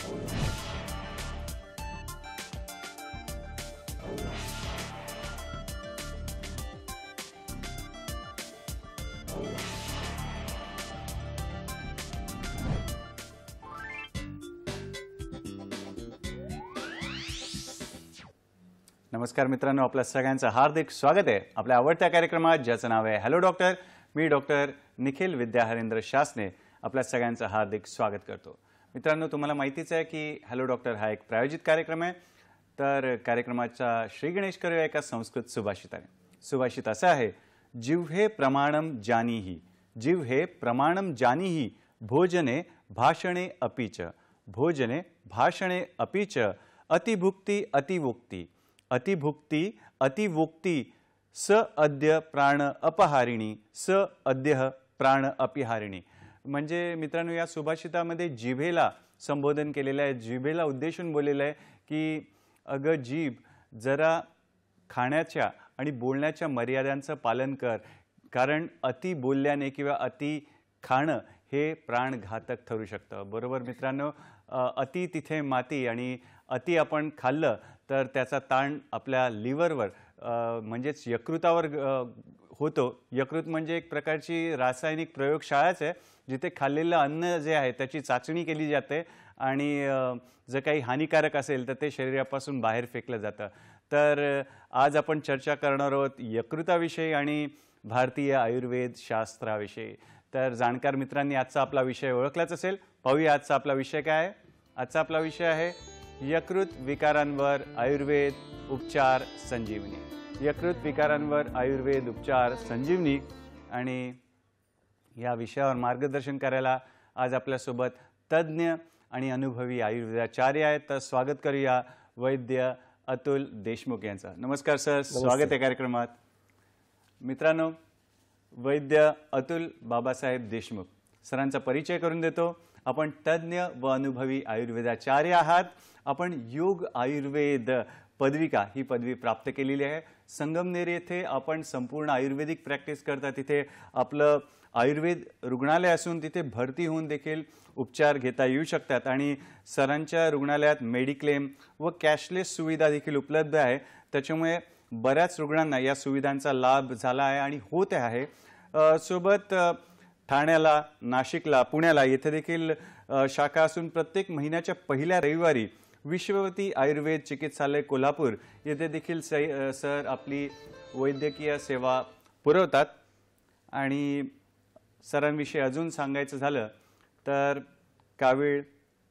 नमस्कार मित्रांनो, आपल्या सगळ्यांचं हार्दिक स्वागत आहे आपल्या आवडत्या कार्यक्रमात ज्याचं नाव आहे हॅलो डॉक्टर। मी डॉक्टर निखिल विद्याहरेंद्र शासने आपल्या सगळ्यांचं हार्दिक स्वागत करतो। मित्रांनो, तुम्हाला माहितीच आहे की हॅलो डॉक्टर हा एक प्रायोजित कार्यक्रम आहे। तर कार्यक्रमाचा श्री गणेश करूया एका संस्कृत सुभाषिताने। सुभाषित असं आहे, जिव्हे प्रमाणम जानीहि, जिव्हे प्रमाणम जानीहि, भोजने भाषणे अपीच, भोजने भाषणे अपीच, अतिभुक्ति अतिवोक्ति, अतिभुक्ति अतिवोक्ति, स अद्य प्राण अपहारिणी, स अद्य प्राण अपहारिणी। म्हणजे मित्रांनो, या सुभाषितामध्ये जिभेला संबोधन केलेलं आहे, जिभेला उद्देशून बोललेलं आहे की अगं जीभ, जरा खाण्याच्या आणि बोलण्याच्या मर्यादांचं पालन कर, कारण अति बोलल्याने किंवा अति खाणं हे प्राणघातक ठरू शकतं। बरोबर मित्रांनो, अति तिथे माती, आणि अति आपण खाल्लं तर त्याचा ताण आपल्या लिव्हरवर म्हणजेच यकृतावर होतो। यकृत म्हणजे एक प्रकारची रासायनिक प्रयोगशाळाच आहे, जिथे खाल्लेलं अन्न जे आहे त्याची चाचणी केली जाते आणि जर काही हानिकारक असेल तर ते शरीरापासून बाहेर फेकलं जातं। तर आज आपण चर्चा करणार आहोत यकृताविषयी आणि भारतीय आयुर्वेद शास्त्राविषयी। तर जाणकार मित्रांनी आजचा आपला विषय ओळखलाच असेल। पाहूया आजचा आपला विषय काय आहे। आजचा आपला विषय आहे यकृत विकारांवर आयुर्वेद उपचार संजीवनी। यकृत विकारांवर आयुर्वेद उपचार संजीवनी, आणि या विषयावर मार्गदर्शन करायला आज आपल्यासोबत तज्ञ आणि अनुभवी आयुर्वेदाचार्य आहेत। तर स्वागत करूया वैद्य अतुल देशमुख यांचं। नमस्कार सर, स्वागत आहे कार्यक्रमात। मित्रांनो, वैद्य अतुल बाबासाहेब देशमुख सरांचा परिचय करून देतो। आपण तज्ञ व अनुभवी आयुर्वेदाचार्य आहात। आपण योग आयुर्वेद पदविका ही पदवी प्राप्त केलेली आहे। संगमनेर येथे आपण संपूर्ण आयुर्वेदिक प्रॅक्टिस करता। तिथे आपलं आयुर्वेद रुग्णालय असून तिथे भरती होऊन देखील उपचार घेता येऊ शकतात, आणि सरांच्या रुग्णालयात मेडिक्लेम व कॅशलेस सुविधा देखील उपलब्ध आहे। त्याच्यामुळे बऱ्याच रुग्णांना या सुविधांचा लाभ झाला आहे आणि होत आहे। सोबत ठाण्याला, नाशिकला, पुण्याला येथे देखील शाखा असून प्रत्येक महिन्याच्या पहिल्या रविवारी विश्ववती आयुर्वेद चिकित्सालय कोल्हापूर येथे देखील सर आपली वैद्यकीय सेवा पुरवतात। आणि सरांविषयी अजून सांगायचं झालं तर कावीळ,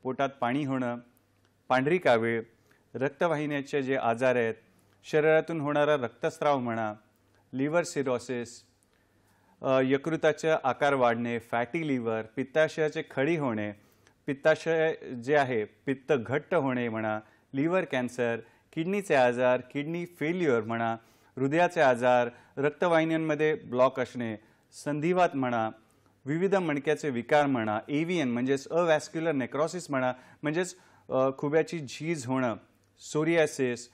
पोटात पाणी होणं, पांढरी कावीळ, रक्तवाहिन्याचे जे आजार आहेत, शरीरातून होणारा रक्तस्राव म्हणा, लिव्हर सिरोसिस, यकृताचा आकार वाढणे, फॅटी लिव्हर, पित्ताशयाचे खडी होणे, पित्ताशय जे आहे पित्त घट्ट होणे म्हणा, लिव्हर कॅन्सर, किडनीचे आजार, किडनी फेल्युअर म्हणा, हृदयाचे आजार, रक्तवाहिन्यांमध्ये ब्लॉक असणे, संधिवात म्हणा, विविध मणक्याचे विकार म्हणा, एव्हीएन म्हणजेच अवॅस्क्युलर नेक्रोसिस म्हणा, म्हणजेच खुब्याची झीज होणं, सोरियासिस,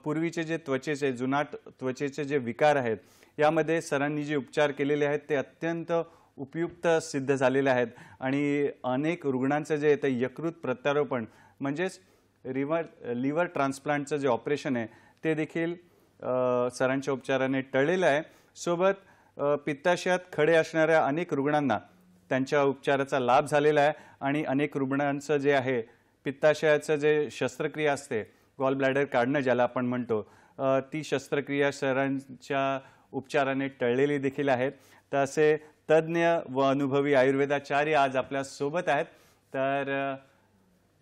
पूर्वीचे जे त्वचेचे जुनाट त्वचेचे जे विकार आहेत, यामध्ये सरांनी जे उपचार केलेले आहेत ते अत्यंत उपयुक्त सिद्ध झालेले आहेत। आणि अनेक रुग्णांचं जे ते यकृत प्रत्यारोपण म्हणजेच लिव्हर ट्रान्सप्लांटचं जे ऑपरेशन आहे ते देखील सरांच्या उपचाराने टळलेलं आहे। सोबत पित्ताशयात खडे असणाऱ्या अनेक रुग्णांना त्यांच्या उपचाराचा लाभ झालेला आहे, आणि अनेक रुग्णांचं जे आहे पित्ताशयाचं जे शस्त्रक्रिया असते, गॉल ब्लॅडर काढणं ज्याला आपण म्हणतो, ती शस्त्रक्रिया सरांच्या उपचाराने टळलेली देखील आहेत। तर असे तज्ञ व अनुभवी आयुर्वेदाचार्य आज आपल्या सोबत आहेत। तर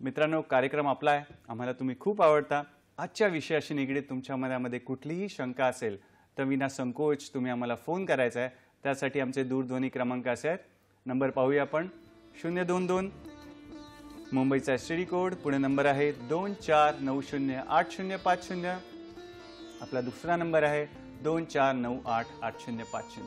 मित्रांनो, कार्यक्रम आपला आहे, आम्हाला तुम्ही खूप आवडता। आजच्या विषयाशी निगडीत तुमच्या मनामध्ये कुठलीही शंका असेल तर विना संकोच तुम्ही आम्हाला फोन करायचा आहे। त्यासाठी आमचे दूरध्वनी क्रमांक असे आहेत, नंबर पाहूया आपण, 022 मुंबईचा एसटीडी कोड, पुणे नंबर आहे 24908050, आपला दुसरा नंबर आहे 24988050।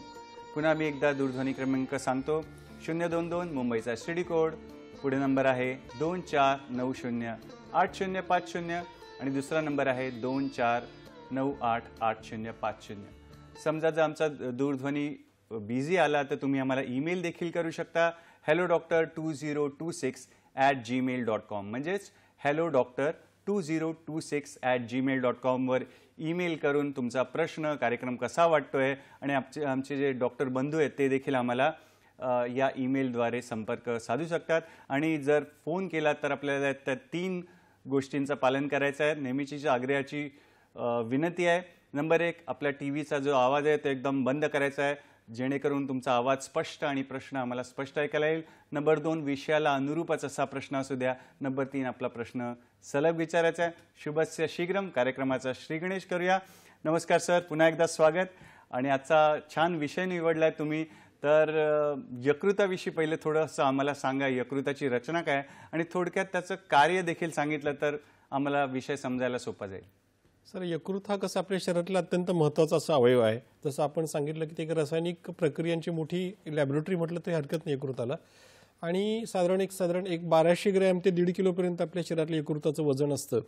पुन्हा मी एकदा दूरध्वनी क्रमांक सांगतो, 022 मुंबईचा एसटीडी कोड, पुढे नंबर आहे 24908050, आणि दुसरा नंबर आहे 24988050। समजा जर आमचा दूरध्वनी बिझी आला तर तुम्ही आम्हाला ईमेल देखील करू शकता, hello doctor2026 2026@gmail.com म्हणजेच hellodoctor2026@gmail.com वर ईमेल करून तुमचा प्रश्न, कार्यक्रम कसा वाटतोय आणि आमचे जे डॉक्टर बंधू आहेत ते देखील आम्हाला या ईमेलद्वारे संपर्क साधू शकतात. आणि जर फोन केला तर आपल्याला त्या 3 गोष्टींचं पालन करायचं आहे. नेहमीची आग्रहाची विनंती आहे. नंबर 1, आपल्या टीव्हीचा जो आवाज आहे तो एकदम बंद करायचा आहे जेणेकरून तुमचा आवाज स्पष्ट आणि प्रश्न आम्हाला स्पष्ट ऐकायला येईल. नंबर 2, विषयाला अनुरूपच असा प्रश्न असू द्या. नंबर 3, आपला प्रश्न सलग विचारायचा आहे. शुभस्य शीघ्रम कार्यक्रमाचा श्रीगणेश करूया. नमस्कार सर, पुन्हा एकदा स्वागत. आणि आजचा छान विषय निवडलाय तुम्ही. तर यकृताविषयी पहिले थोडंसं आम्हाला सांगा, यकृताची रचना काय आणि थोडक्यात त्याचं कार्य देखील सांगितलं तर आम्हाला विषय समजायला सोपा जाईल. सर, यकृत हा कसा आपल्या शरीरातला अत्यंत महत्त्वाचा असा अवयव आहे. जसं आपण सांगितलं की ते एक रासायनिक प्रक्रियांची मोठी लॅबोरेटरी म्हटलं तरी हरकत नाही यकृताला. आणि साधारण एक 1200 ग्रॅम ते 1.5 किलोपर्यंत आपल्या शरीरातलं यकृताचं वजन असतं.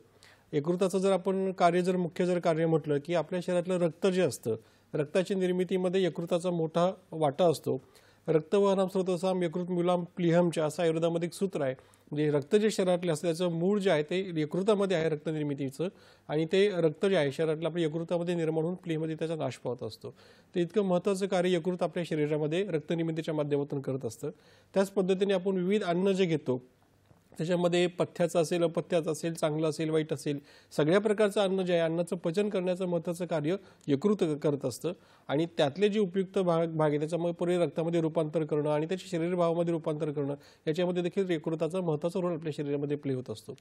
यकृताचं जर आपण मुख्य कार्य म्हटलं की आपल्या शरीरातलं रक्त जे असतं, रक्ताची निर्मितीमध्ये यकृताचा मोठा वाटा असतो. रक्तवहनाम स्रोतसाम यकृत म्युलाम प्लिहमच्या असं आयुर्वेदामध्ये एक सूत्र आहे. म्हणजे रक्त जे शरीरातले असतं त्याचं मूळ जे आहे ते यकृतामध्ये आहे रक्त निर्मितीचं, आणि ते रक्त जे आहे शरीरातलं आपल्या यकृतामध्ये निर्माण होऊन प्लीमध्ये त्याचा नाश पावत असतो. ते इतकं महत्त्वाचं कार्य यकृत आपल्या शरीरामध्ये रक्तनिर्मितीच्या माध्यमातून करत असतं. त्याच पद्धतीने आपण विविध अन्न जे घेतो त्याच्यामध्ये पथ्याचं असेल, अपथ्याचं असेल, चांगलं असेल, वाईट असेल, सगळ्या प्रकारचं अन्न जे आहे अन्नाचं पचन करण्याचं महत्त्वाचं कार्य यकृत करत असतं. आणि त्यातले जे उपयुक्त भाग आहे त्याच्यामध्ये पुढे रक्तामध्ये रूपांतर करणं आणि त्याच्या शरीरभावामध्ये रूपांतर करणं याच्यामध्ये देखील यकृताचा महत्त्वाचा रोल आपल्या शरीरामध्ये प्ले होत असतो.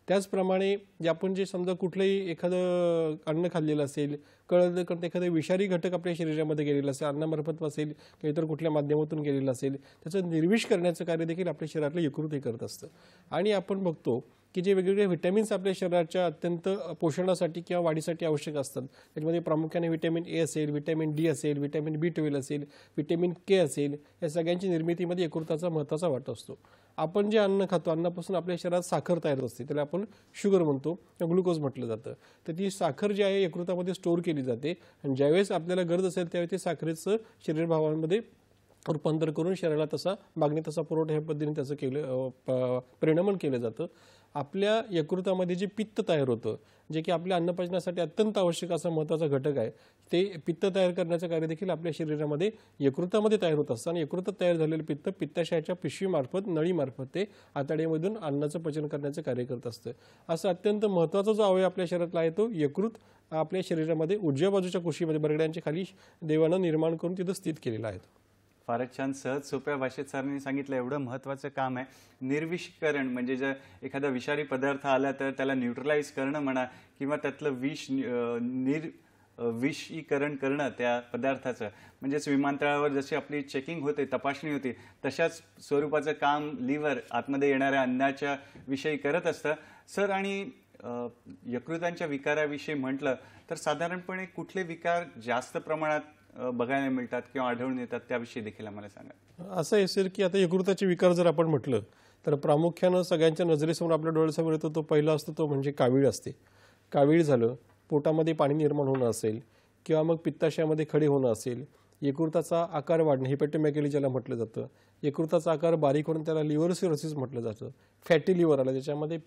त्याचप्रमाणे जे आपण जे समजा कुठलंही एखादं अन्न खाल्लेलं असेल, कळलं एखादं विषारी घटक आपल्या शरीरामध्ये गेलेला असेल, अन्नामार्फत असेल किंवा इतर कुठल्या माध्यमातून गेलेलं असेल, त्याचं निर्विष करण्याचं कार्य देखील आपल्या शरीरातलं यकृत हे करत असतं. आणि आपण बघतो की जे वेगवेगळे व्हिटॅमिन्स आपल्या शरीराच्या अत्यंत पोषणासाठी किंवा वाढीसाठी आवश्यक असतात त्याच्यामध्ये प्रामुख्याने व्हिटॅमिन ए असेल, व्हिटॅमिन डी असेल, व्हिटॅमिन B12 असेल, व्हिटॅमिन के असेल, या सगळ्यांची निर्मितीमध्ये यकृताचा महत्त्वाचा वाटा असतो. आपण जे अन्न खातो, अन्नापासून आपल्या शरीरात साखर तयार असते, त्याला आपण शुगर म्हणतो किंवा ग्लुकोज म्हटलं जातं. तर ती साखर जी आहे यकृतामध्ये स्टोअर केली जाते आणि ज्यावेळेस आपल्याला गरज असेल त्यावेळी ते साखरेचं शरीरभावांमध्ये रूपांतर करून शरीराला तसा मागणी तसा पुरवठा ह्या पद्धतीने त्याचं परिणामन केलं जातं. आपल्या यकृतामध्ये जे पित्त तयार होतं, जे की आपल्या अन्नपचनासाठी अत्यंत आवश्यक असा महत्त्वाचा घटक आहे, ते पित्त तयार करण्याचं कार्य देखील आपल्या शरीरामध्ये यकृतामध्ये तयार होत असतं. आणि यकृतात तयार झालेलं पित्त पित्ताशयाच्या पिशवीमार्फत, नळीमार्फत ते आतड्यामधून अन्नाचं पचन करण्याचं कार्य करत असतं. असं अत्यंत महत्त्वाचा जो अवयव आपल्या शरीरातला आहे तो यकृत आपल्या शरीरामध्ये उजव्या बाजूच्या कुशीमध्ये बरगड्यांच्या खाली देवानं निर्माण करून तिथं स्थित केलेला आहे. फारच छान सहज सोप्या भाषेत सरांनी सांगितलं. एवढं महत्त्वाचं काम आहे निर्विषीकरण. म्हणजे जर एखादा विषारी पदार्थ आला तर त्याला न्यूट्रलाइज करणं म्हणा किंवा त्यातलं विषीकरण करणं त्या पदार्थाचं. म्हणजेच विमानतळावर जशी आपली चेकिंग होते, तपासणी होती, तशाच स्वरूपाचं काम लिव्हर आतमध्ये येणाऱ्या अन्नाच्या विषयी करत असतं. सर, आणि यकृतांच्या विकाराविषयी म्हटलं तर साधारणपणे कुठले विकार जास्त प्रमाणात बघायला मिळतात किंवा आढळून येतात त्याविषयी देखील आम्हाला सांगा. असं आहे सर की आता यकृताचे विकार जर आपण म्हटलं तर प्रामुख्यानं सगळ्यांच्या नजरेसमोर आपल्या डोळ्यासमोर येतो तो पहिला असतो तो म्हणजे कावीळ असते. कावीळ झालं, पोटामध्ये पाणी निर्माण होणं असेल किंवा मग पित्ताशयामध्ये खडे होणं असेल, यकृताचा आकार वाढणे हेपेटोमॅगॅली ज्याला म्हटलं जातं, यकृताचा आकार बारीक होऊन त्याला लिव्हर सिरोसिस म्हटलं जातं. फॅटी लिव्हर आला ज्याच्यामध्ये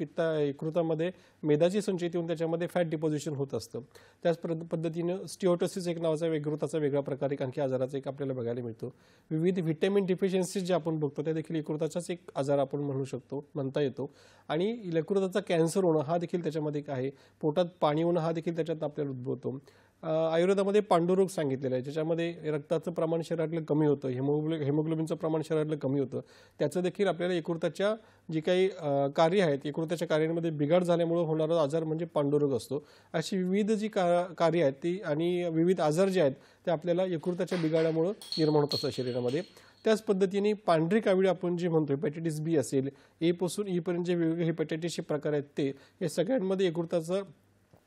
यकृतामध्ये मेदाची संचयित होऊन त्याच्यामध्ये फॅट डिपॉझिशन होत असतं. त्याच पद्धतीनं स्टिओटोसिस एक नावाचा यकृताचा वेगळा प्रकार एक आणखी आजाराचा एक आपल्याला बघायला मिळतो. विविध व्हिटॅमिन डिफिशियन्सीज जे आपण बघतो त्या देखील यकृताचाच एक आजार आपण म्हणता येतो. आणि यकृताचा कॅन्सर होणं हा देखील त्याच्यामध्ये एक आहे. पोटात पाणी होणं हा देखील त्याच्यात आपल्याला उद्भवतो. आयुर्वेदामध्ये पांडुरोग सांगितलेला आहे ज्याच्यामध्ये रक्ताचं प्रमाण शरीरातलं कमी होतं, हेमोग्लोबिनचं प्रमाण शरीरातलं कमी होतं. त्याचं देखील आपल्याला यकृताच्या जी काही कार्य आहेत, यकृताच्या कार्यांमध्ये बिघाड झाल्यामुळे होणारा आजार म्हणजे पांडुरोग असतो. अशी विविध जी कार्य आहेत ती आणि विविध आजार जे आहेत ते आपल्याला यकृताच्या बिघाडामुळे निर्माण होत असतात शरीरामध्ये. त्याच पद्धतीने पांढरी कावीळ आपण जे म्हणतो हेपॅटायटिस बी असेल, ए पासून ई पर्यंत जे वेगवेगळे हेपॅटायटिसचे प्रकार आहेत ते या सगळ्यांमध्ये यकृताचा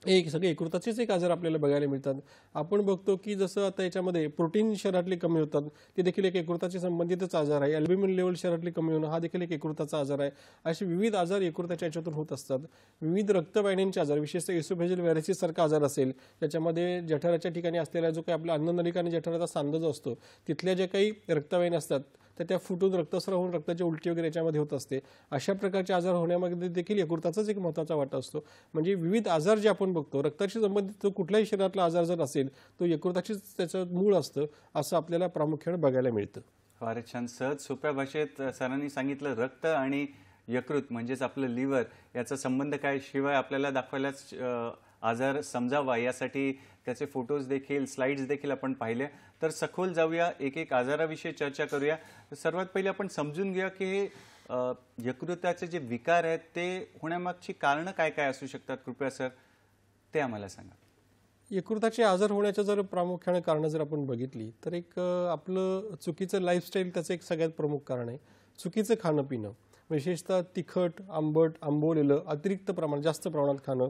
सगळे यकृताचेच एक आजार आपल्याला बघायला मिळतात. आपण बघतो की जसं आता याच्यामध्ये प्रोटीन शरीरातले कमी होतात ते देखील एक यकृताशी संबंधितच आजार आहे. अल्ब्युमिन लेवल शरीरातले कमी होणं हा देखील एक यकृताचा आजार आहे. असे विविध आजार यकृताच्या याच्यातून होत असतात. विविध रक्तवाहिन्यांचे आजार, विशेषतः एसोफेजियल व्हायरसिस सारखा आजार असेल त्याच्यामध्ये जठराच्या ठिकाणी असलेला जो काही आपला अन्ननलिका आणि जठराचा सांधा जो असतो तिथल्या ज्या काही रक्तवाहिन्या असतात तर त्या फुटून रक्तस्राव होऊन रक्ताची उलटी वगैरे याच्यामध्ये होत असते. अशा प्रकारचे आजार होण्यामध्ये देखील यकृताचाच एक महत्त्वाचा वाटा असतो. म्हणजे विविध आजार जे आपण बघतो, रक्ताशी संबंधित जो कुठल्याही शरीरातला आजार जर असेल तो यकृताचीच त्याचं मूळ असतं असं आपल्याला प्रामुख्याने बघायला मिळतं. फारच छान. सहज सोप्या भाषेत सरांनी सांगितलं रक्त आणि यकृत म्हणजेच आपलं लिव्हर याचा संबंध काय, शिवाय आपल्याला दाखवायलाच आजार समजावा यासाठी त्याचे फोटोज देखील स्लाइड्स देखील आपण पाहिले. तर सखोल जाऊया, एक एक आजाराविषयी चर्चा करूया. तर सर्वात पहिले आपण समजून घेऊया की हे यकृताचे जे विकार आहेत ते होण्यामागची कारणं काय काय असू शकतात. कृपया सर ते आम्हाला सांगा. यकृताचे आजार होण्याच्या जर प्रामुख्याने कारणं जर आपण बघितली तर एक आपलं चुकीचं लाईफस्टाईल त्याचं एक सगळ्यात प्रमुख कारण आहे. चुकीचं खाणं पिणं, विशेषतः तिखट, आंबट, आंबवलेलं अतिरिक्त प्रमाणात जास्त प्रमाणात खाणं.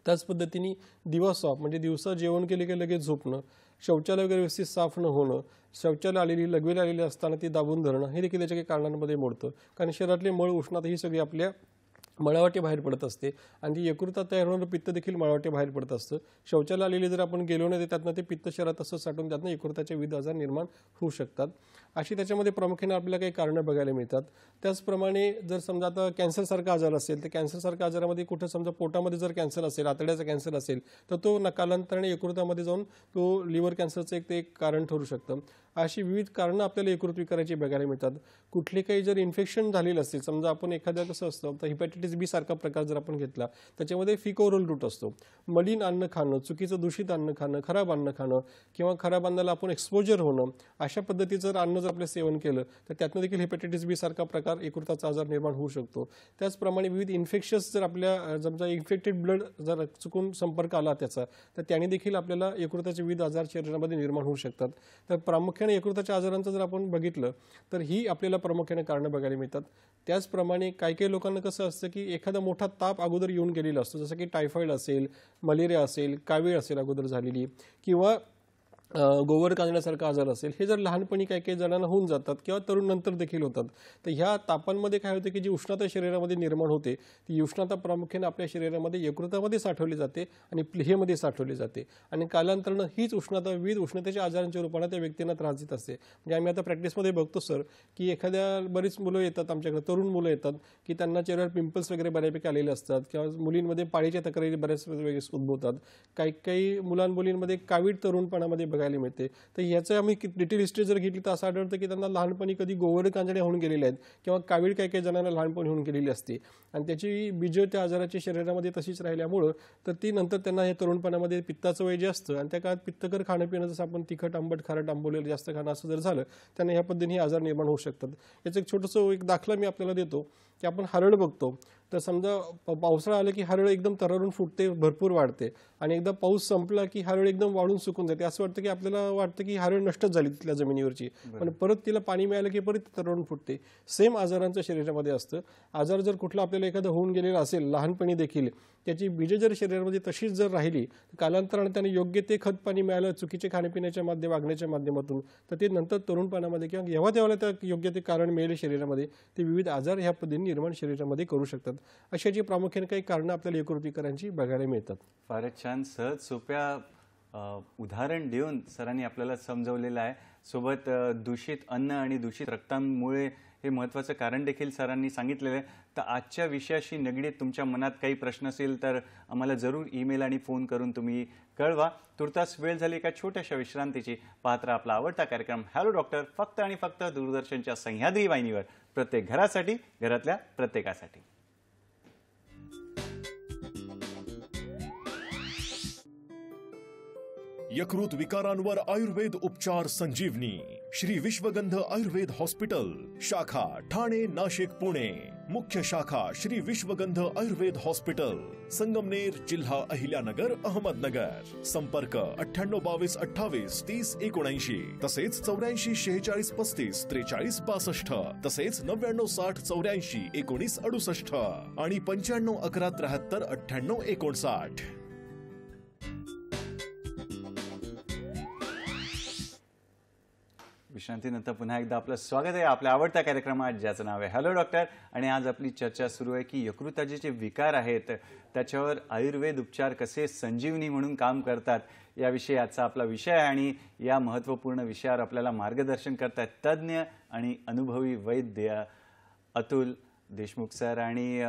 त्याच पद्धतीने दिवस म्हणजे दिवसा जेवण केले की लगेच झोपणं, शौचालय वगैरे व्यवस्थित साफ न होणं, शौचालय आलेली लगवेल आलेली असताना ती दाबून धरणं, हे देखील त्याच्या काही कारणांमध्ये मोडतं. कारण शरीरातले मळ उष्णता ही सगळी आपल्या मळावाटे बाहेर पडत असते आणि ती यकृतात तयार होणारं पित्त देखील मळावाटे बाहेर पडत असतं. शौचालय आलेले जर आपण गेलो नाही तर त्यातनं ते पित्त शरीरात असं साठून त्यातनं यकृताचे विविध आजार निर्माण होऊ शकतात. अशी त्याच्यामध्ये प्रामुख्याने आपल्याला काही कारणं बघायला मिळतात. त्याचप्रमाणे जर समजा आता कॅन्सरसारखा आजार असेल तर कॅन्सरसारख्या आजारामध्ये कुठं समजा पोटामध्ये जर कॅन्सर असेल, आतड्याचा कॅन्सर असेल तर तो कालांतराने यकृतामध्ये जाऊन तो लिव्हर कॅन्सरचं एक कारण ठरू शकतं. अशी विविध कारणं आपल्याला यकृत विकाराची बघायला मिळतात. कुठले काही जर इन्फेक्शन झालेलं असेल, समजा आपण एखाद्या कसं असतं तर हिपॅटायटिस बी सारखा प्रकार जर आपण घेतला त्याच्यामध्ये फिकोरल रूट असतो. मलिन अन्न खाणं, चुकीचं दूषित अन्न खाणं, खराब अन्न खाणं किंवा खराब अन्नाला आपण एक्सपोजर होणं, अशा पद्धतीचं जर अन्न जर आपलं सेवन केलं तर त्यातनं देखील हिपॅटायटिस बी सारखा प्रकार यकृताचा आजार निर्माण होऊ शकतो. त्याचप्रमाणे विविध इन्फेक्शन्स जर आपल्या समजा इन्फेक्टेड ब्लड जर चुकून संपर्क आला त्याचा तर त्याने देखील आपल्याला यकृताचे विविध आजार शरीरामध्ये निर्माण होऊ शकतात. तर प्रामुख्याने यकृताच्या आजारांचं जर आपण बघितलं तर ही आपल्याला प्रामुख्याने कारणं बघायला मिळतात. त्याचप्रमाणे काही काही लोकांना कसं असतं की एखादा मोठा ताप अगोदर येऊन गेलेला असतो, जसं की टायफॉइड असेल, मलेरिया असेल, कावीळ असेल अगोदर झालेली, किंवा गोवर कांजण्यासारखा आजार असेल, हे जर लहानपणी काही काही जणांना होऊन जातात किंवा तरुण नंतर देखील होतात. तर ह्या तापांमध्ये काय होतं की जी उष्णता शरीरामध्ये निर्माण होते ती उष्णता प्रामुख्याने आपल्या शरीरामध्ये यकृतामध्ये साठवली जाते आणि प्लीहेमध्ये साठवली जाते आणि कालांतरानं हीच उष्णता विविध उष्णतेच्या आजारांच्या रूपाने त्या व्यक्तींना त्रास देत असते. म्हणजे आम्ही आता प्रॅक्टिसमध्ये बघतो सर की एखाद्या बरीच मुलं येतात आमच्याकडे, तरुण मुलं येतात की त्यांना चेहऱ्यावर पिंपल्स वगैरे बऱ्यापैकी आलेले असतात किंवा मुलींमध्ये पाळीच्या तक्रारी बऱ्याच वेगळे उद्भवतात. काही मुलांमुलींमध्ये कावीळ तरुणपणामध्ये बघायला मिळते. तर याचं आम्ही डिटेल हिस्ट्री जर घेतली तर असं आढळतं की त्यांना लहानपणी कधी गोवर कांजण्या होऊन गेलेल्या आहेत किंवा कावीळ काही काही जणांना लहानपणी होऊन गेलेली असते आणि त्याची बीजं त्या आजाराच्या शरीरामध्ये तशीच राहिल्यामुळं तर ती नंतर त्यांना हे तरुणपणामध्ये पित्ताचं वय जे असतं आणि त्या काळात पित्तकर खाणं पिणं, जसं आपण तिखट, आंबट, खारट, आंबवलेलं जास्त खाणं असं जर झालं त्यांना ह्या पद्धतीने हे आजार निर्माण होऊ शकतात. याचं एक छोटंसं एक दाखला मी आपल्याला देतो की आपण हरळ बघतो तर समजा पावसाळा आलं की हरळ एकदम तरारून फुटते, भरपूर वाढते आणि एकदा पाऊस संपला की हरळ एकदम वाढून सुकून जाते. असं वाटतं की आपल्याला वाटतं की हरळ नष्टच झाली तिथल्या जमिनीवरची, पण परत तिला पाणी मिळालं की परत तरारून फुटते. सेम आजारांचं शरीरामध्ये असतं. आजार जर कुठला आपल्याला एखादा होऊन गेलेला असेल लहानपणी देखील, त्याची बीजं जर शरीरामध्ये तशीच जर राहिली कालांतराने त्याने योग्य ते खत पाणी मिळालं चुकीचे खाण्यापिण्याच्या वागण्याच्या माध्यमातून तर ते नंतर तरुणपणामध्ये किंवा जेव्हा तेव्हा त्या योग्य ते कारण मिळेल शरीरामध्ये ते विविध आजार ह्या पद्धतीने निर्माण शरीरामध्ये करू शकतात. अशा जी प्रामुख्याने काही कारणं आपल्याला यकृत विकारांची बघायला मिळतात. फारच छान. सहज सोप्या उदाहरण देऊन सरांनी आपल्याला समजवलेलं आहे. सोबत दूषित अन्न आणि दूषित रक्तांमुळे हे महत्त्वाचं कारण देखील सरांनी सांगितलेलं आहे. तर आजच्या विषयाशी निगडीत तुमच्या मनात काही प्रश्न असेल तर आम्हाला जरूर ईमेल आणि फोन करून तुम्ही कळवा. तुर्तास वेळ झाली एका छोट्याशा विश्रांतीची. पाहत राहा आपला आवडता कार्यक्रम हॅलो डॉक्टर, फक्त आणि फक्त दूरदर्शनच्या सह्याद्री वाहिनीवर, प्रत्येक घरासाठी, घरातल्या प्रत्येकासाठी. यकृत विकारांवर आयुर्वेद उपचार संजीवनी. श्री विश्वगंध आयुर्वेद हॉस्पिटल, शाखा ठाणे, नाशिक, पुणे. मुख्य शाखा श्री विश्वगंध आयुर्वेद हॉस्पिटल, संगमनेर, जिल्हा अहिल्यानगर, अहमदनगर. संपर्क 98 22 28 30 79, तसेच 84 46 35 43 62, तसेच 99 60 84 19 68 आणि 95 11 73 98 59. विश्रांतीनंतर पुन्हा एकदा आपलं स्वागत आहे आपल्या आवडत्या कार्यक्रमात ज्याचं नाव आहे हॅलो डॉक्टर. आणि आज आपली चर्चा सुरू आहे की यकृताचे जे विकार आहेत त्याच्यावर आयुर्वेद उपचार कसे संजीवनी म्हणून काम करतात याविषयी आजचा आपला विषय आहे. आणि या महत्त्वपूर्ण विषयावर आपल्याला मार्गदर्शन करतात तज्ज्ञ आणि अनुभवी वैद्य अतुल देशमुख सर. आणि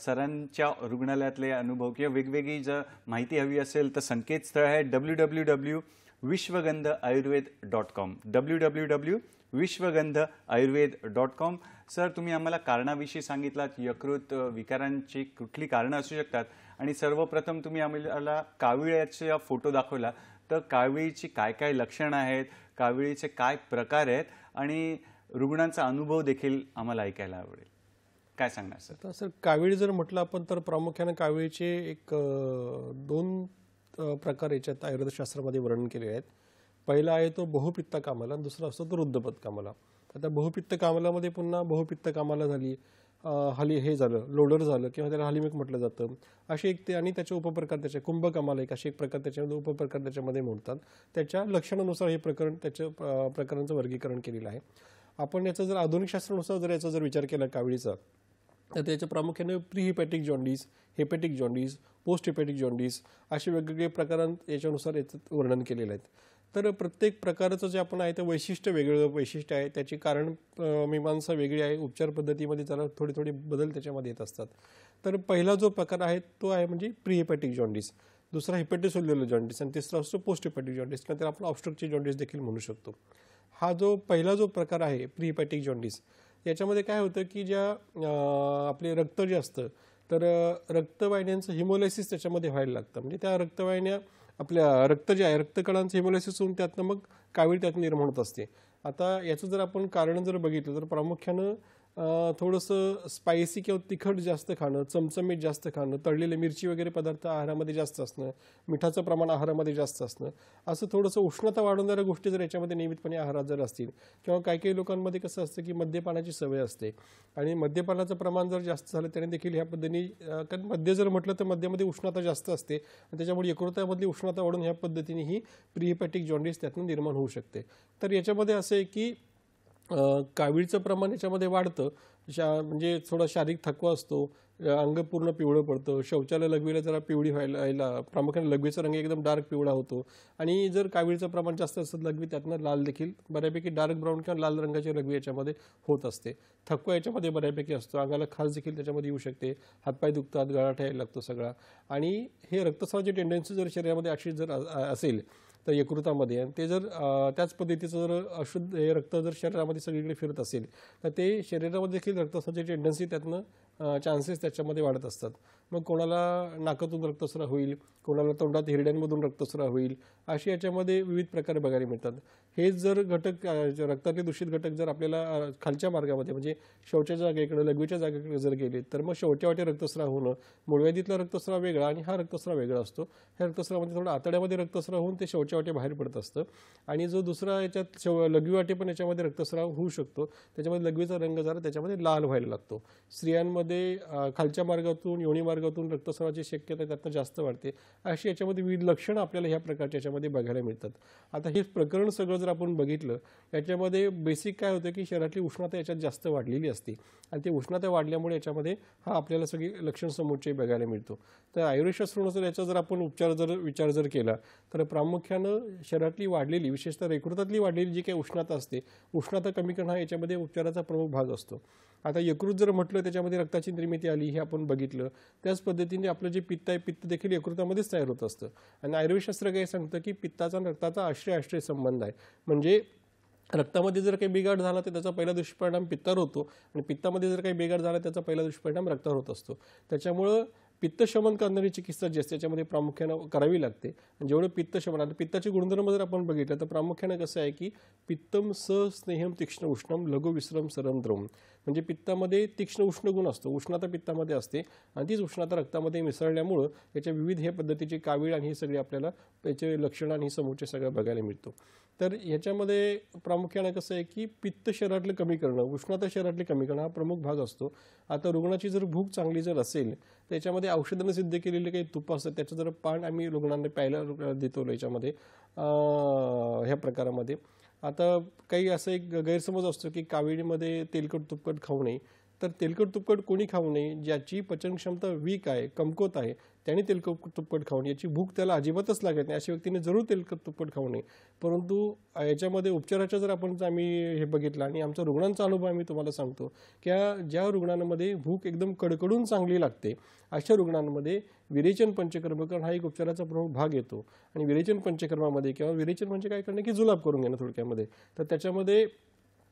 सरांच्या रुग्णालयातले अनुभव किंवा वेगवेगळी जर माहिती हवी असेल तर संकेतस्थळ आहे www.vishwagandhaayurved.com www.vishwagandhaayurved.com. सर, तुम्ही आम्हाला कारणाविषयी सांगितलात, यकृत विकारांची कुठली कारणं असू शकतात. आणि सर्वप्रथम तुम्ही आम्हाला काविळ्याचा फोटो दाखवला, तर काविळीची काय काय लक्षणं आहेत, काविळीचे काय प्रकार आहेत आणि रुग्णांचा अनुभव देखील आम्हाला ऐकायला आवडेल. काय सांगणार सर? तर सर, कावीळ जर म्हटलं आपण तर प्रामुख्याने कावीळीचे एक दोन प्रकार याच्यात आयुर्वेदशास्त्रामध्ये वर्णन केले आहेत. पहिला आहे तो बहुपित्त कामाला आणि दुसरा असतो तो रुद्धपत कामाला. आता बहुपित्त कामालामध्ये पुन्हा बहुपित्त कामाला झाली, हाली हे झालं, लोडर झालं किंवा त्याला हालिमिक म्हटलं जातं, असे एक ते. आणि त्याचे उपप्रकार त्याचे कुंभकामाला एक असे एक प्रकार त्याच्यामध्ये उपप्रकार त्याच्यामध्ये मोडतात. त्याच्या लक्षणानुसार हे प्रकरण त्याच्या प्रकारांचं वर्गीकरण केलेलं आहे. आपण याचा जर आधुनिक शास्त्रानुसार जर याचा जर विचार केला काविळीचा, तर त्याच्या प्रामुख्याने pre hepatic jaundice, hepatic jaundice, post hepatic jaundice असे वेगवेगळे प्रकारांत याच्यानुसार याचं वर्णन केलेलं आहे. तर प्रत्येक प्रकाराचं जे आपण आहे ते वैशिष्ट्य वेगळं वैशिष्ट्य आहे, त्याची कारण मीमांसा वेगळी आहे, उपचार पद्धतीमध्ये जरा थोडे थोडे बदल त्याच्यामध्ये येत असतात. तर पहिला जो प्रकार आहे तो आहे म्हणजे प्री हिपॅटिक जॉन्डिस, दुसरा हिपॅटिसोल्युलर जॉन्डिस आणि तिसरा असतो पोस्ट हिपॅटिक जॉन्डिस किंवा त्याला आपण ऑब्स्ट्रक्टिव्ह जॉन्डिस देखील म्हणू शकतो. हा जो पहिला जो प्रकार आहे प्री हिपॅटिक जॉन्डिस, याच्यामध्ये काय होतं की ज्या आपले रक्त जे असतं तर रक्तवाहिन्यांचं हिमोलायसिस त्याच्यामध्ये व्हायला लागतं. म्हणजे त्या रक्तवाहिन्या आपल्या रक्त जे आहे रक्तकणांचं हिमोलायसिस होऊन त्यातनं मग कावीळ त्यात निर्माण होत असते. आता याचं जर आपण कारण जर बघितलं तर प्रामुख्यानं थोडंसं स्पायसी किंवा तिखट जास्त खाणं, चमचमीत जास्त खाणं, तळलेले मिरची वगैरे पदार्थ आहारामध्ये जास्त असणं, मिठाचं प्रमाण आहारामध्ये जास्त असणं, असं थोडंसं उष्णता वाढवणाऱ्या गोष्टी जर याच्यामध्ये नियमितपणे आहारात जर असतील, किंवा काही काही लोकांमध्ये कसं असतं की मद्यपानाची सवय असते आणि मद्यपानाचं प्रमाण जर जास्त झालं त्याने देखील ह्या पद्धतीने, कारण मद्य जर म्हटलं तर मद्यामध्ये उष्णता जास्त असते आणि त्याच्यामुळे यकृतामधली उष्णता वाढून ह्या पद्धतीने ही प्रीहिपॅटिक जॉन्डिस त्यातून निर्माण होऊ शकते. तर याच्यामध्ये असं आहे की कावीळचं प्रमाण याच्यामध्ये वाढतं, म्हणजे थोडा शारीरिक थकवा असतो, अंग पूर्ण पिवळं पडतं, शौचालय लघवीला जरा पिवळी व्हायला प्रामुख्याने लघवीचा रंग एकदम डार्क पिवळा होतो. आणि जर कावीळचं प्रमाण जास्त असतं लघवी त्यातनं लाल देखील बऱ्यापैकी डार्क ब्राऊन किंवा लाल रंगाची लघवी याच्यामध्ये होत असते. थकवा याच्यामध्ये बऱ्यापैकी असतो, अंगाला खाज देखील त्याच्यामध्ये येऊ शकते, हातपाय दुखतात, गळाट यायला लागतो सगळा. आणि हे रक्तस्रावाची टेंडन्सी जर शरीरामध्ये अशी जर असेल तर यकृतामध्ये, आणि ते जर त्याच पद्धतीचं जर अशुद्ध हे रक्त जर शरीरामध्ये सगळीकडे फिरत असेल तर ते शरीरामध्ये देखील रक्तस्रावाची टेंडन्सी त्यातनं चान्सेस त्याच्यामध्ये वाढत असतात. मग कोणाला नाकातून रक्तस्राव होईल, कोणाला तोंडात हिरड्यांमधून रक्तस्राव होईल, असे याच्यामध्ये विविध प्रकार बघायला मिळतात. हे जर घटक रक्तातले दूषित घटक जर आपल्याला खालच्या मार्गामध्ये म्हणजे शौचाच्या जागेकडे लघवीच्या जागेकडे जर गेले तर मग शौचवाटे रक्तस्राव होणं, मूळव्याधीतला रक्तस्राव वेगळा आणि हा रक्तस्राव वेगळा असतो. ह्या रक्तस्रावामध्ये थोडं आतड्यामध्ये रक्तस्राव होऊन ते शौचवाटे बाहेर पडत असतं. आणि जो दुसरा याच्यात लघवीवाटे पण याच्यामध्ये रक्तस्राव होऊ शकतो, त्याच्यामध्ये लघवीचा रंग जरा त्याच्यामध्ये लाल व्हायला लागतो. स्त्रियांमध्ये खालच्या मार्गातून योनी मार्गातून रक्तस्रावाची शक्यता त्यातनं जास्त वाढते. अशी याच्यामध्ये विविध लक्षणं आपल्याला ह्या प्रकारच्या याच्यामध्ये बघायला मिळतात. आता हे प्रकरण सगळं जर आपण बघितलं याच्यामध्ये बेसिक काय होतं की शरीरातली उष्णता याच्यात जास्त वाढलेली असते आणि ते उष्णता वाढल्यामुळे याच्यामध्ये हा आपल्याला सगळी लक्षण समुच्चय बघायला मिळतो. तर आयुर्वेदशास्त्रानुसार याचा जर आपण विचार जर केला तर प्रामुख्यानं शरीरातली वाढलेली विशेषतः यकृतातली वाढलेली जी काही उष्णता असते, उष्णता कमी करणं हा याच्यामध्ये उपचाराचा प्रमुख भाग असतो. आता यकृत जर म्हटलं त्याच्यामध्ये रक्ताची निर्मिती आली हे आपण बघितलं, त्याच पद्धतीने आपलं जे पित्त आहे पित्त देखील यकृतामध्येच तयार होत असतं. आणि आयुर्वेदशास्त्र काय सांगतं की पित्ताचा आणि रक्ताचा आश्रय संबंध आहे. म्हणजे रक्तामध्ये जर काही बिघाड झाला तर त्याचा पहिला दुष्परिणाम पित्तावर होतो आणि पित्तामध्ये जर काही बिघाड झाला त्याचा पहिला दुष्परिणाम रक्तावर होत असतो. त्याच्यामुळं पित्तशमन करणारी चिकित्सा जी असते त्याच्यामध्ये प्रामुख्यानं करावी लागते. जेवढं पित्तशमन, आता पित्ताचे गुणधर्म जर आपण बघितलं तर प्रामुख्यानं कसं आहे की पित्तम स स्नेहम तीक्ष्ण उष्णम लघु विश्रम सरम द्रवम, म्हणजे पित्तामध्ये तीक्ष्ण उष्ण गुण असतो, उष्णता पित्तामध्ये असते आणि तीच उष्णता रक्तामध्ये मिसळल्यामुळं याच्या विविध हे पद्धतीचे कावीळ आणि हे सगळे आपल्याला त्याचे लक्षणं आणि समुच्चय सगळं बघायला मिळतो. तर ह्याच्यामध्ये प्रामुख्यानं कसं आहे की पित्त शरीरातलं कमी करणं, उष्णता शरीरातली कमी करणं हा प्रमुख भाग असतो. आता रुग्णाची जर भूक चांगली जर असेल तर याच्यामध्ये औषधानं सिद्ध केलेले काही तुप असतात त्याचं जर पान आम्ही रुग्णांना प्यायला देतो याच्यामध्ये ह्या प्रकारामध्ये. आता काही असं एक गैरसमज असतो की काविळीमध्ये तेलकट तुपकट खाऊ नये. तर तेलकट तुपकट कोणी खाऊ नये? ज्याची पचनक्षमता वीक आहे, कमकुवत आहे, त्याने तेलकट तुपकट खाऊ नये. याची भूक त्याला अजिबातच लागत नाही अशा व्यक्तीने जरूर तेलकट तुपकट खाऊ नये. परंतु याच्यामध्ये उपचाराच्या जर आपण आम्ही हे बघितलं आणि आमचा रुग्णांचा अनुभव आम्ही तुम्हाला सांगतो की ज्या रुग्णांमध्ये भूक एकदम कडकडून चांगली लागते अशा रुग्णांमध्ये विरेचन पंचकर्म करणं हा एक उपचाराचा प्रमुख भाग येतो. आणि विरेचन पंचकर्मामध्ये किंवा विरेचन म्हणजे काय करणं की जुलाब करून घेणं थोडक्यामध्ये. तर त्याच्यामध्ये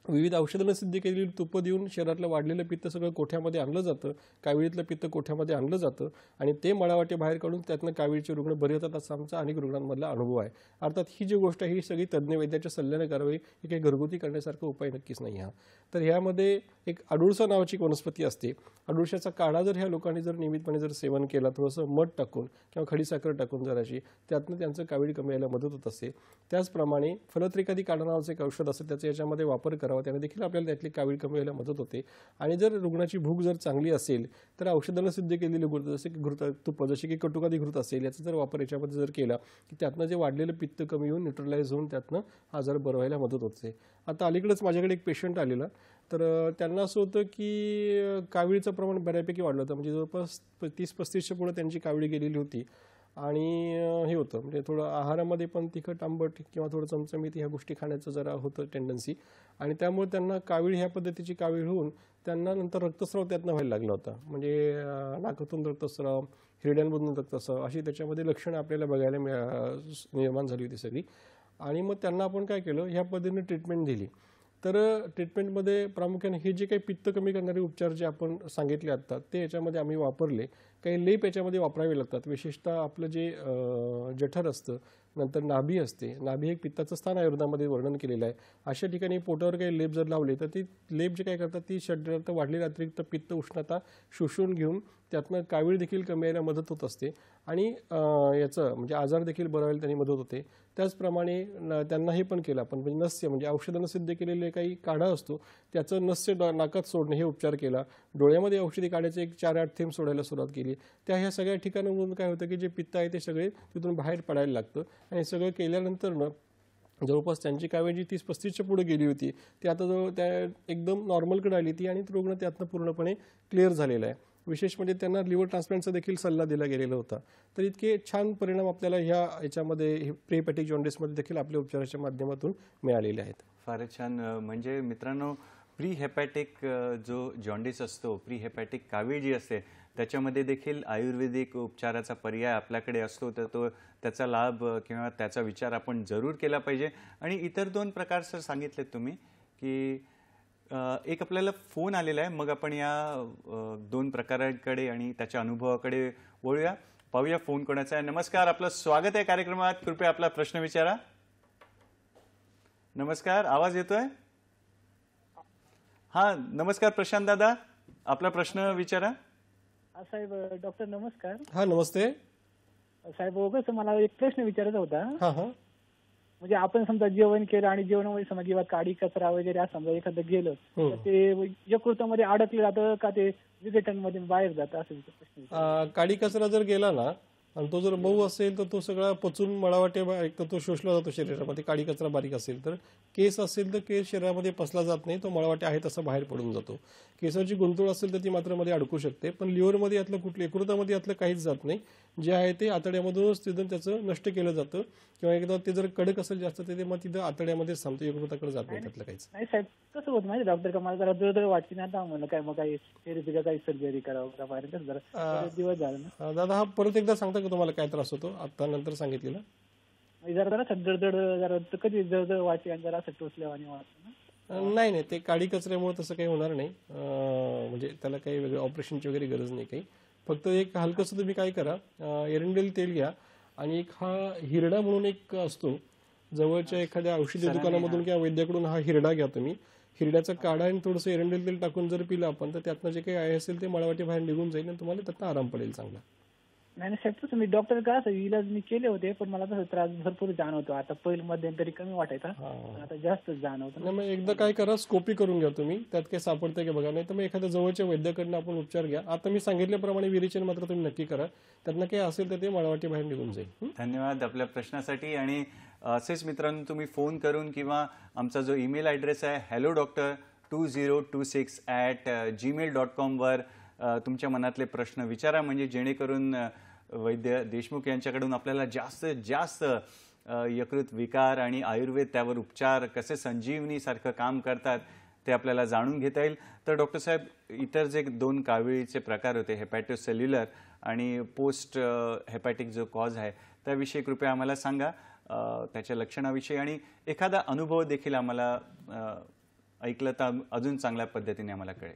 विविध औषधांना सिद्ध केलेली तुपं देऊन शरीरातलं वाढलेलं पित्त सगळं कोठ्यामध्ये आणलं जातं, काविळीतलं पित्त कोठ्यामध्ये आणलं जातं आणि ते मळावाटे बाहेर काढून त्यातनं काविळीचे रुग्ण बरे होतात असा आमचा अनेक रुग्णांमधला अनुभव आहे. अर्थात ही जी गोष्ट आहे ही सगळी तज्ज्ञ वैद्याच्या सल्ल्याने करावी, ही काही घरगुती करण्यासारखा उपाय नक्कीच नाही हा. तर ह्यामध्ये एक अडुळसा नावाची एक वनस्पती असते. अडुळशाचा काढा जर ह्या लोकांनी जर नियमितपणे जर सेवन केला, थोडंसं मध टाकून किंवा खडीसाखर टाकून जराशी, त्यातनं त्यांचं काविळी कमी यायला मदत होत असते. त्याचप्रमाणे फलत्रिकादी काढा नावाचं एक औषध असतं, त्याचा याच्यामध्ये वापर करावा, त्याने देखील आपल्याला त्यातली कावीळ कमी व्हायला मदत होते. आणि जर रुग्णाची भूक जर चांगली असेल तर औषधांना सिद्ध केलेली घृत जसे की तुप जसे की कटुकादी घृत असेल याचा जर वापर याच्यामध्ये जर केला की त्यातनं जे वाढलेलं पित्त कमी होऊन न्यूट्रलाइज होऊन त्यातनं आजार बरं व्हायला मदत होते. आता अलीकडेच माझ्याकडे एक पेशंट आलेला, तर त्यांना असं होतं की काविळीचं प्रमाण बऱ्यापैकी वाढलं होतं. म्हणजे जवळपास 30-35च्या पुढे त्यांची काविळी गेलेली होती. आणि हे होतं म्हणजे थोडं आहारामध्ये पण तिखट आंबट किंवा थोडं चमचमीत ह्या गोष्टी खाण्याचं जरा होतं टेंडन्सी. आणि त्यामुळे त्यांना कावीळ ह्या पद्धतीची कावीळ होऊन त्यांना नंतर रक्तस्राव त्यातनं व्हायला लागला होता. म्हणजे नाकातून रक्तस्राव, हिरड्यांमधून रक्तस्राव अशी त्याच्यामध्ये लक्षणं आपल्याला बघायला निर्माण झाली होती सगळी. आणि मग त्यांना आपण काय केलं, ह्या पद्धतीने ट्रीटमेंट दिली. तर ट्रीटमेंटमध्ये प्रामुख्याने हे जे काही पित्त कमी करणारे उपचार जे आपण सांगितले आत्ता ते याच्यामध्ये आम्ही वापरले. काही लेप याच्यामध्ये वापरावे लागतात. विशेषतः आपलं जे जठर असतं, नंतर नाभी असते, नाभी एक पित्ताचं स्थान आयुर्वेदामध्ये वर्णन केलेलं आहे. अशा ठिकाणी पोटावर काही लेप जर लावले तर ती लेप जे काय करतात ती शरीरात वाढलेली अतिरिक्त पित्त उष्णता शोषून घेऊन त्यातनं कावीळ देखील कमी यायला मदत होत असते. आणि याचं म्हणजे आजार देखील बरं व्हायला त्यांनी मदत होते. त्याचप्रमाणे त्यांना हे पण केलं आपण म्हणजे नस्य म्हणजे औषधांना सिद्ध केलेले काही काढा असतो त्याचं नस्य नाकात सोडणं हे उपचार केला. डोळ्यामध्ये औषधी काढायचे एक 4-8 थेंब सोडायला सुरुवात केली. ह्या सगळ्या ठिकाणावरून काय होतं की जे पित्त आहे ते सगळे तिथून बाहेर पडायला लागतं. आणि सगळं केल्यानंतर जवळपास त्यांची कावीळ जी 30-35च्या पुढे गेली होती ती आता जवळ त्या एकदम नॉर्मलकडे आली ती आणि रुग्ण त्यातनं पूर्णपणे क्लिअर झालेला आहे. विशेष म्हणजे त्यांना लिव्हर ट्रान्सप्लांटचा देखील सल्ला दिला गेलेला होता. तर इतके छान परिणाम आपल्याला याच्यामध्ये प्रीहेपॅटिक जॉन्डिसमध्ये देखील आपल्या उपचाराच्या माध्यमातून मिळालेले आहेत. फारच छान. म्हणजे मित्रांनो, प्री हेपॅटिक जो जॉन्डिस असतो, प्री हेपॅटिक कावीळ जी असते त्याच्यामध्ये देखील आयुर्वेदिक उपचाराचा पर्याय आपल्याकडे असतो. तर त्याचा लाभ किंवा त्याचा विचार आपण जरूर केला पाहिजे. आणि इतर 2 प्रकार सर सांगितलेत तुम्ही की एक आपल्याला फोन आलेला आहे, मग आपण या 2 प्रकारांकडे आणि त्याच्या अनुभवाकडे वळूया. पाहूया फोन कोणाचा आहे. नमस्कार, आपलं स्वागत आहे कार्यक्रमात. कृपया आपला प्रश्न विचारा. नमस्कार, आवाज येतोय? हा नमस्कार प्रशांत दादा, आपला प्रश्न विचारा. साहेब डॉक्टर नमस्कार. हा नमस्ते साहेब कसं मला एक प्रश्न विचारायचा होता. हा हा म्हणजे आपण समजा जेवण केलं आणि जेवणामध्ये समजा किंवा काडी कचरा वगैरे असं समजा एखादं गेलं तर ते यकृतामध्ये अडकलं जातं का ते विघटनमध्ये बाहेर जातं असं प्रश्न. काडी कचरा जर गेला ना आणि तो जर मऊ असेल तर तो सगळा पचून मळावाटे एक तर तो शोषला जातो शरीरामध्ये. काडी कचरा बारीक असेल तर, केस असेल तर केस शरीरामध्ये पसला जात नाही, तो मळावाटे आहे तसा बाहेर पडून जातो. केसाची गुंतुळ असेल तर ती मात्र मध्ये अडकू शकते. पण लिव्हरमध्ये यातलं कुठलं यकृतामध्ये यातलं काहीच जात नाही. जे आहे ते आतड्यामधूनच तिथं त्याचं नष्ट केलं जातं. किंवा एकदा ते जर कडक असेल जास्त ते मग तिथं आतड्यामध्येच थांबतं, यकृताकडे जात नाही त्यातलं काहीच. नाही साहेब कसं होत माहिती डॉक्टर का मला जरा जळजळ वाटते ना आता म्हणलं काय मग काही थेरपी का काही सर्जरी करावं का बाहेर कसं जरा दिवस झाला ना. दादा हा परत एकदा सांगता का तुम्हाला काय त्रास होतो आता नंतर सांगितलेलं? जरा जडजड जरा कधी जळजळ वाटते आणि जरा असं टोचल्यावानी वाटतं ना. नाही नाही, ते काडी कचऱ्यामुळे तसं काही होणार नाही. म्हणजे त्याला काही वेगळं ऑपरेशनची वगैरे गरज नाही काही. फक्त एक हलकंसं तुम्ही काय करा, एरंडेल तेल घ्या आणि एक हा हिरडा म्हणून एक असतो जवळच्या एखाद्या औषधी दुकानामधून किंवा वैद्याकडून हा हिरडा घ्या तुम्ही. हिरड्याचा काढा आणि थोडंसं एरंडेल तेल टाकून जर पिलं आपण तर त्यातनं जे काही आहे असेल ते मळावाटी बाहेर निघून जाईल आणि तुम्हाला त्यातनं आराम पडेल चांगला. नाही साहेब तसं मी डॉक्टर का असं इलाज मी केले होते पण मला तसं त्रास भरपूर जाणवतो. आता पहिलं मध्यंतरी कमी वाटायचा, आता जास्तच जाणवतो. नाही मग एकदा काय करा, स्कोपी करून घ्या तुम्ही, त्यात काही सापडतंय का बघा. नाही तर मग एखाद्या जवळच्या वैद्याकडनं आपण उपचार घ्या. आता मी सांगितल्याप्रमाणे विरेचन मात्र तुम्ही नक्की करा. त्यातनं काही असेल तर ते मळावाटी बाहेर निघून जाईल. धन्यवाद आपल्या प्रश्नासाठी. आणि असेच मित्रांनो तुम्ही फोन करून किंवा आमचा जो ईमेल ॲड्रेस आहे hellodoctor2026@gmail.com वर तुमच्या मनातले प्रश्न विचारा, म्हणजे जेणेकरून वैद्य देशमुख यांच्याकडून आपल्याला जास्तीत जास्त यकृत विकार आणि आयुर्वेद त्यावर उपचार कसे संजीवनीसारखं काम करतात ते आपल्याला जाणून घेता येईल. तर डॉक्टर साहेब, इतर जे 2 काविळीचे प्रकार होते, हेपॅटोसेल्युलर आणि पोस्ट हेपॅटिक जो कॉज आहे त्याविषयी कृपया आम्हाला सांगा, त्याच्या लक्षणाविषयी, आणि एखादा अनुभव देखील आम्हाला ऐकलं तर अजून चांगल्या पद्धतीने आम्हाला कळेल.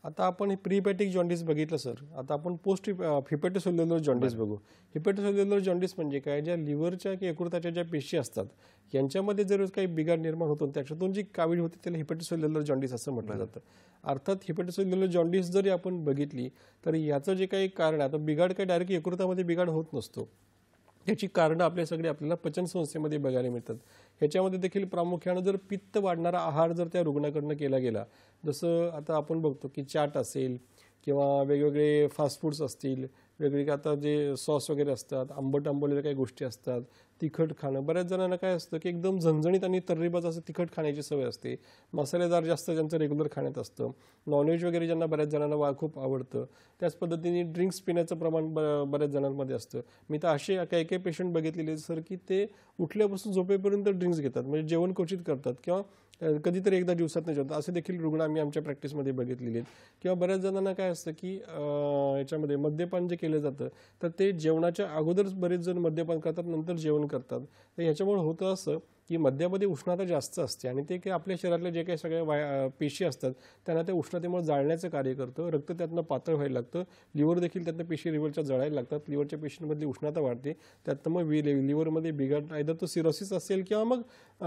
आता आपण प्रीहेपॅटिक जॉन्डिस बघितलं सर. आता आपण पोस्ट हिपॅटोसेल्युलर जॉन्डिस बघू. हिपॅटोसेल्युलर जॉन्डिस म्हणजे काय, ज्या लिव्हरच्या की यकृताच्या ज्या पेशी असतात यांच्यामध्ये जर काही बिघाड निर्माण होतो त्याच्यातून जी कावीळ होते त्याला हिपॅटोसेल्युलर जॉन्डिस असं म्हटलं जातं. अर्थात हिपॅटोसेल्युलर जॉन्डिस जरी आपण बघितली तर याचं जे काही कारण आहे, आता बिघाड काही डायरेक्ट यकृतामध्ये बिघाड होत नसतो. याची कारणं आपल्याला पचन संस्थेमध्ये बघायला मिळतात. ह्याच्यामध्ये देखील प्रामुख्यानं जर पित्त वाढणारा आहार जर त्या रुग्णाकडनं केला गेला, जसं आता आपण बघतो की चाट असेल किंवा वेगवेगळे फास्ट फूड्स असतील, वेगवेगळे आता जे सॉस वगैरे असतात, आंबवलेल्या काही गोष्टी असतात, तिखट खाणं, बऱ्याच जणांना काय असतं की एकदम झणझणीत आणि तर्रीबाज असं तिखट खाण्याची सवय असते. मसालेदार जास्त ज्यांचं रेग्युलर खाण्यात असतं, नॉनव्हेज वगैरे ज्यांना बऱ्याच जणांना खूप आवडतं, त्याच पद्धतीने ड्रिंक्स पिण्याचं प्रमाण बऱ्याच जणांमध्ये असतं. मी तर असे काही काही पेशंट बघितलेले सर की ते उठल्यापासून झोपेपर्यंत ड्रिंक्स घेतात, म्हणजे जेवण क्वचित करतात किंवा कधीतरी एकदा दिवसात नाही जेवतात, असे देखील रुग्ण आम्ही आमच्या प्रॅक्टिसमध्ये बघितलेले आहेत. किंवा बऱ्याच जणांना काय असतं की याच्यामध्ये मद्यपान जे केलं जातं तर ते जेवणाच्या अगोदरच बरेच जण मद्यपान करतात, नंतर जेवण करतात. तर याच्यामुळे होतं असं की मद्यामध्ये उष्णता जास्त असते आणि ते काही आपल्या शरीरातले जे काही सगळ्या पेशी असतात त्यांना त्या उष्णतेमुळे जाळण्याचं कार्य करतं. रक्त त्यातनं पातळ व्हायला लागतं, लिव्हर देखील त्यातनं पेशी लिव्हरच्या जळायला लागतात, लिव्हरच्या पेशींमधली उष्णता वाढते, त्यातनं मग लिव्हरमध्ये बिघाड, आयदर तो सिरोसिस असेल किंवा मग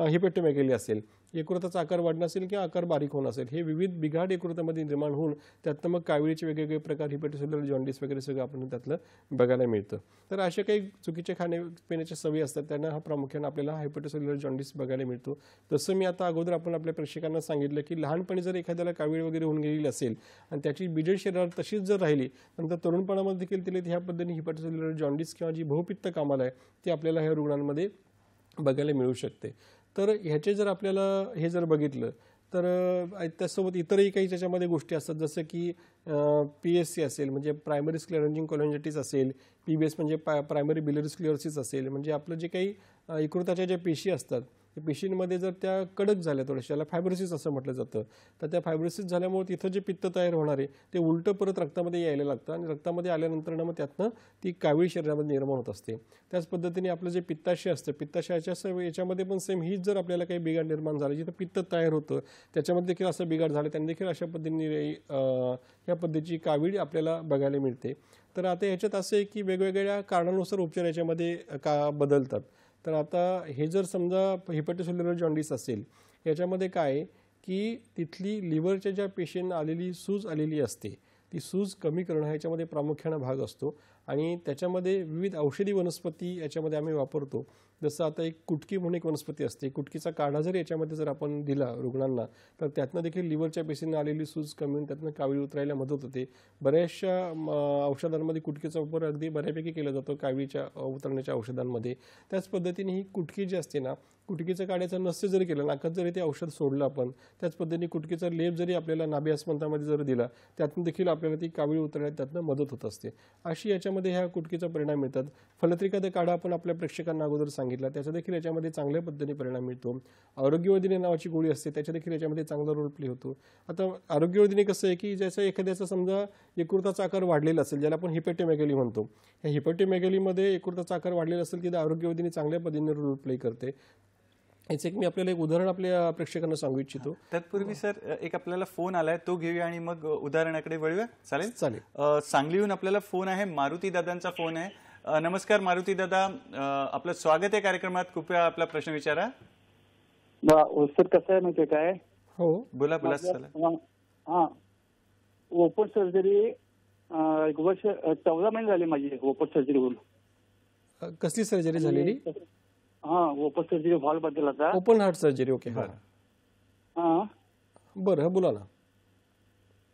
हिपॅटोमेगॅली असेल, यकृताचा आकार वाढणं असेल किंवा आकार बारीक होणं असेल, हे विविध बिघाड यकृतामध्ये निर्माण होऊन त्यातनं मग काविळीचे वेगवेगळे प्रकार, हिपॅटोसेल्युलर जॉन्डिस वगैरे सगळं आपण त्यातलं बघायला मिळतं. तर अशा काही चुकीचे खाण्यापिण्याच्या सवयी असतात त्यांना हा प्रामुख्याने आपल्याला हिपॅटोसेल्युलर जॉन्डिस बघायला मिळतो. जसं मी आता अगोदर आपण आपल्या प्रेक्षकांना सांगितलं की लहानपणी जर एखाद्याला कावीळ वगैरे होऊन गेलेली असेल आणि त्याची बीजल शरीरात तशीच जर राहिली, नंतर तरुणपणामध्ये देखील तिला ह्या पद्धतीने हिपॅटोसेल्युलर जॉन्डिस किंवा जी बहुपित्त कामाला आहे ती आपल्याला ह्या रुग्णांमध्ये बघायला मिळू शकते. तर ह्याचे जर आपल्याला हे जर बघितलं तर त्यासोबत इतरही काही त्याच्यामध्ये गोष्टी असतात, जसं की PSC असेल म्हणजे प्रायमरी स्क्लेरोजिंग कोलॅंजायटिस असेल, PBS म्हणजे प्रायमरी बिलिअरी स्क्लेरोसिस असेल, म्हणजे आपलं जे काही यकृताच्या ज्या पेशी असतात त्या पेशींमध्ये जर त्या कडक झाल्या थोड्याशा, त्याला फायब्रोसिस असं म्हटलं जातं, तर त्या फायब्रोसिस झाल्यामुळे तिथं जे पित्त तयार होणार आहे ते उलटं परत रक्तामध्ये यायला लागतं आणि रक्तामध्ये आल्यानंतर मग त्यातनं ती कावीळ शरीरामध्ये निर्माण होत असते. त्याच पद्धतीने आपलं जे पित्ताशय असतं, पित्ताशयाच्या याच्यामध्ये पण सेम हीच जर आपल्याला काही बिघाड निर्माण झाला, जिथं पित्त तयार होतं त्याच्यामध्ये देखील असं बिघाड झालं, त्यांनी देखील अशा पद्धतीने या पद्धतीची कावीळ आपल्याला बघायला मिळते. तर आता याच्यात असं आहे की वेगवेगळ्या कारणानुसार उपचार याच्यामध्ये का बदलतात. तर आता हे जर समजा हिपॅटोसेल्युलर जॉन्डिस असेल, याच्यामध्ये काय की तिथली लिव्हरच्या ज्या पेशींना आलेली सूज आलेली असते ती सूज कमी करणं ह्याच्यामध्ये प्रामुख्यानं भाग असतो आणि त्याच्यामध्ये विविध औषधी वनस्पती याच्यामध्ये आम्ही वापरतो. जसं आता एक कुटकी म्हणून एक वनस्पती असते, कुटकीचा काढा जर याच्यामध्ये जर आपण दिला रुग्णांना तर त्यातनं देखील लिव्हरच्या पेशींना आलेली सूज कमी होऊन त्यातनं कावीळ उतरायला मदत होते. बऱ्याचशा औषधांमध्ये कुटकीचा वापर अगदी बऱ्यापैकी केला जातो कावीळच्या उतरण्याच्या औषधांमध्ये. त्याच पद्धतीने ही कुटकी जी असते ना, कुटकीचं काढ्याचं नस्य जरी केलं, नाकात जरी ते औषध सोडलं आपण, त्याच पद्धतीने कुटकीचा लेप जरी आपल्याला नाभी अस्पंतामध्ये जर दिला त्यातून देखील आपल्याला ती कावीळ उतरण्यात त्यातनं मदत होत असते. अशी याच्यामध्ये ह्या कुटकीचा परिणाम मिळतात. फलत्रिका काढा आपण आपल्या प्रेक्षकांना अगोदर सांगितला, त्याचा देखील याच्यामध्ये चांगल्या पद्धतीने परिणाम मिळतो. आरोग्यवर्धिनी नावाची गोळी असते त्याच्या देखील याच्यामध्ये चांगला रोल प्ले होतो. आता आरोग्यवर्धिनी कसं आहे की ज्याचा एखाद्याचा समजा यकृताचा आकार वाढलेला असेल, ज्याला आपण हिपॅटोमेगॅली म्हणतो, या हिपॅटोमेगॅलीमध्ये यकृताचा आकार वाढलेला असेल की आरोग्यवर्धिनी चांगल्या पद्धतीने रोल प्ले करते. याचं एक मी आपल्याला एक उदाहरण आपल्या प्रेक्षकांना सांगू इच्छितो. तत्पूर्वी सर एक आपल्याला फोन आलाय तो घेऊया आणि मग उदाहरणाकडे वळूया. चालेल चालेल. सांगलीहून आपल्याला फोन आहे, मारुती दादांचा फोन आहे. नमस्कार मारुती दादा, आपलं स्वागत आहे कार्यक्रमात. कृपया आपला प्रश्न विचारा. सर कसं आहे माहितीये काय? हो बोला बोला सर. हा, ओपन सर्जरी 1 वर्ष 14 महिने झाले माझी ओपन सर्जरी होऊन. कसली सर्जरी झालेली? हा, ओपन सर्जरी हॉल बद्दल आता. Open heart surgery. ओके. हा बरं, बोला ना.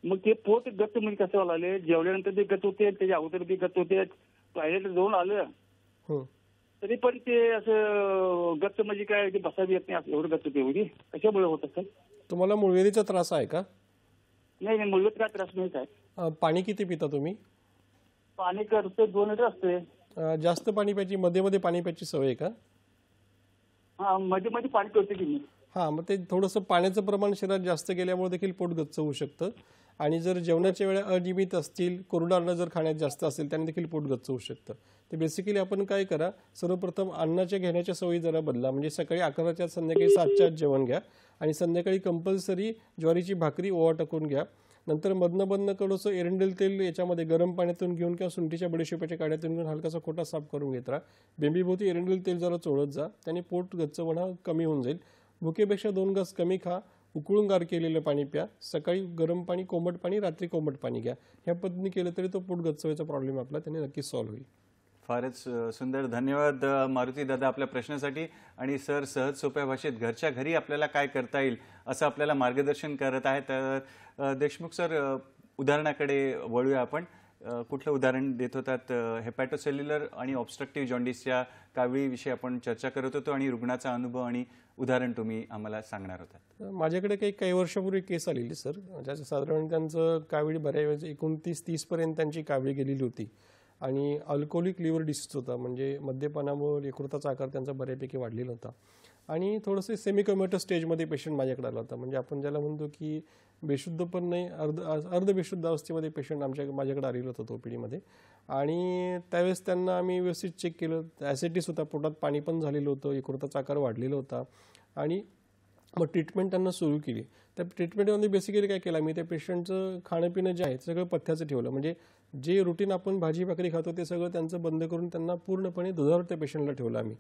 मग ते पोट गत म्हणजे कसं व्हायला, जेवल्यानंतर ते गत होते, त्याच्या अगोदर बी गत होते, टॉयलेट जाऊन आलं तरी पण ते असं गच्च म्हणजे काय ते बसायला येत नाही, एवढं गच्च तेवढी कशामुळे होत असेल? तुम्हाला मुळव्याधीचा त्रास आहे का? नाही मुलगा काय त्रास नाही काय. पाणी किती पिता तुम्ही? पाणी करतो 2 लिटर असते. जास्त पाणी प्यायची, मध्ये मध्ये पाणी प्यायची सवय आहे का? हा मध्ये मध्ये पाणी करतो की मी. हां, मग ते थोडंसं पाण्याचं प्रमाण शरीरात जास्त गेल्यामुळे देखील पोट गच्च होऊ शकतं. आणि जर जेवणाच्या वेळा अनियमित असतील, कोरडं अन्न जर खाण्यात जास्त असेल त्याने देखील पोट गच्च होऊ शकतं. तर बेसिकली आपण काय करा, सर्वप्रथम अन्नाच्या घेण्याच्या सवयी जरा बदला. म्हणजे सकाळी 11च्या संध्याकाळी 7च्या आत जेवण घ्या आणि संध्याकाळी कंपल्सरी ज्वारीची भाकरी ओवा टाकून घ्या. नंतर मधनं थोडंसं एरंडेल तेल याच्यामध्ये गरम पाण्यातून घेऊन किंवा सुंठीच्या बडीशेपाच्या काड्यातून घेऊन हलकासा खोटा साफ करून घेत राहा. बेंबीभोवती एरंडेल तेल जरा चोळत जा, त्याने पोट गच्च होणं कमी होऊन जाईल. भुकेपेक्षा 2 घास कमी खा. उकळून गार केलेलं पाणी प्या. सकाळी गरम पाणी, कोमट पाणी, रात्री कोमट पाणी घ्या. ह्या पद्धतीने केलं तरी तो पोट गच्च व्हायचा प्रॉब्लेम आपला त्याने नक्कीच सॉल्व्ह होईल. फारच सुंदर. धन्यवाद मारुती दादा आपल्या प्रश्नासाठी. आणि सर सहज सोप्या भाषेत घरच्या घरी आपल्याला काय करता येईल असं आपल्याला मार्गदर्शन करत आहेत. तर देशमुख सर, उदाहरणाकडे वळूया आपण. कुठलं उदाहरण देत होतात? हेपॅटोसेल्युलर आणि ऑब्स्ट्रक्टिव्ह जॉन्डिसच्या काविळीविषयी आपण चर्चा करत होतो आणि रुग्णाचा अनुभव आणि उदाहरण तुम्ही आम्हाला सांगणार होतात. माझ्याकडे काही वर्षापूर्वी केस आलेली सर, ज्याचं साधारण त्यांचं कावीळ बऱ्याच 29-30 पर्यंत त्यांची कावीळ गेलेली होती आणि अल्कोहोलिक लिव्हर डिसीज होता. म्हणजे मद्यपानामुळे यकृताचा आकार त्यांचा बऱ्यापैकी वाढलेला होता आणि थोडंसं सेमीकम्युटर स्टेजमध्ये पेशंट माझ्याकडे आला होता. म्हणजे आपण ज्याला म्हणतो की बेशुद्ध पण नाही, अर्धबेशुद्ध अवस्थेमध्ये पेशंट माझ्याकडे आलेलं होतं ओपीडीमध्ये. आणि त्यावेळेस त्यांना आम्ही व्यवस्थित चेक केलं. ॲसिडिटीस होता, पोटात पाणी पण झालेलं होतं, यकृताचा आकार वाढलेला होता आणि मग ट्रीटमेंट त्यांना सुरू केली. त्या ट्रीटमेंटमध्ये बेसिकली काय केलं, मी त्या पेशंटचं खाणंपिणं जे आहे सगळं पथ्याचं ठेवलं. म्हणजे जे रुटीन आपण भाजी भाकरी खातो ते सगळं त्यांचं बंद करून त्यांना पूर्णपणे दुधावर त्या पेशंटला ठेवलं आम्ही.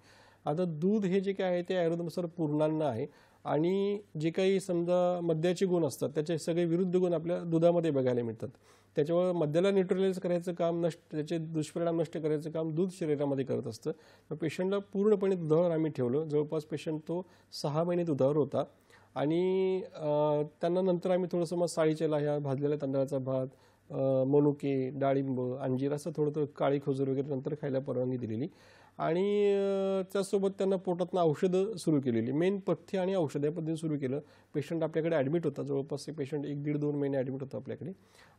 आता दूध हे जे काय आहे ते आयुर्वेदानुसार पूर्णान्न आहे आणि जे काही समजा मद्याचे गुण असतात त्याचे सगळे विरुद्ध गुण आपल्या दुधामध्ये बघायला मिळतात. त्याच्यामुळे मद्याला न्यूट्रलाइज करायचं काम, त्याचे दुष्परिणाम नष्ट करायचं काम दूध शरीरामध्ये करत असतं. मग पेशंटला पूर्णपणे दुधावर आम्ही ठेवलं. जवळपास पेशंट तो 6 महिने दुधावर होता आणि त्यांना नंतर आम्ही थोडंसं मग साळीच्या लाह्या, भाजलेल्या तांदळाचा भात, मनुके, डाळिंब, अंजीर असं थोडं काळी खजूर वगैरे नंतर खायला परवानगी दिलेली आणि त्यासोबत त्यांना पोटातनं औषधं सुरू केलेली. मेन पथ्य आणि औषध या पद्धतीने सुरू केलं. पेशंट आपल्याकडे ॲडमिट होता, जवळपास पेशंट 1-1.5-2 महिने ॲडमिट होता आपल्याकडे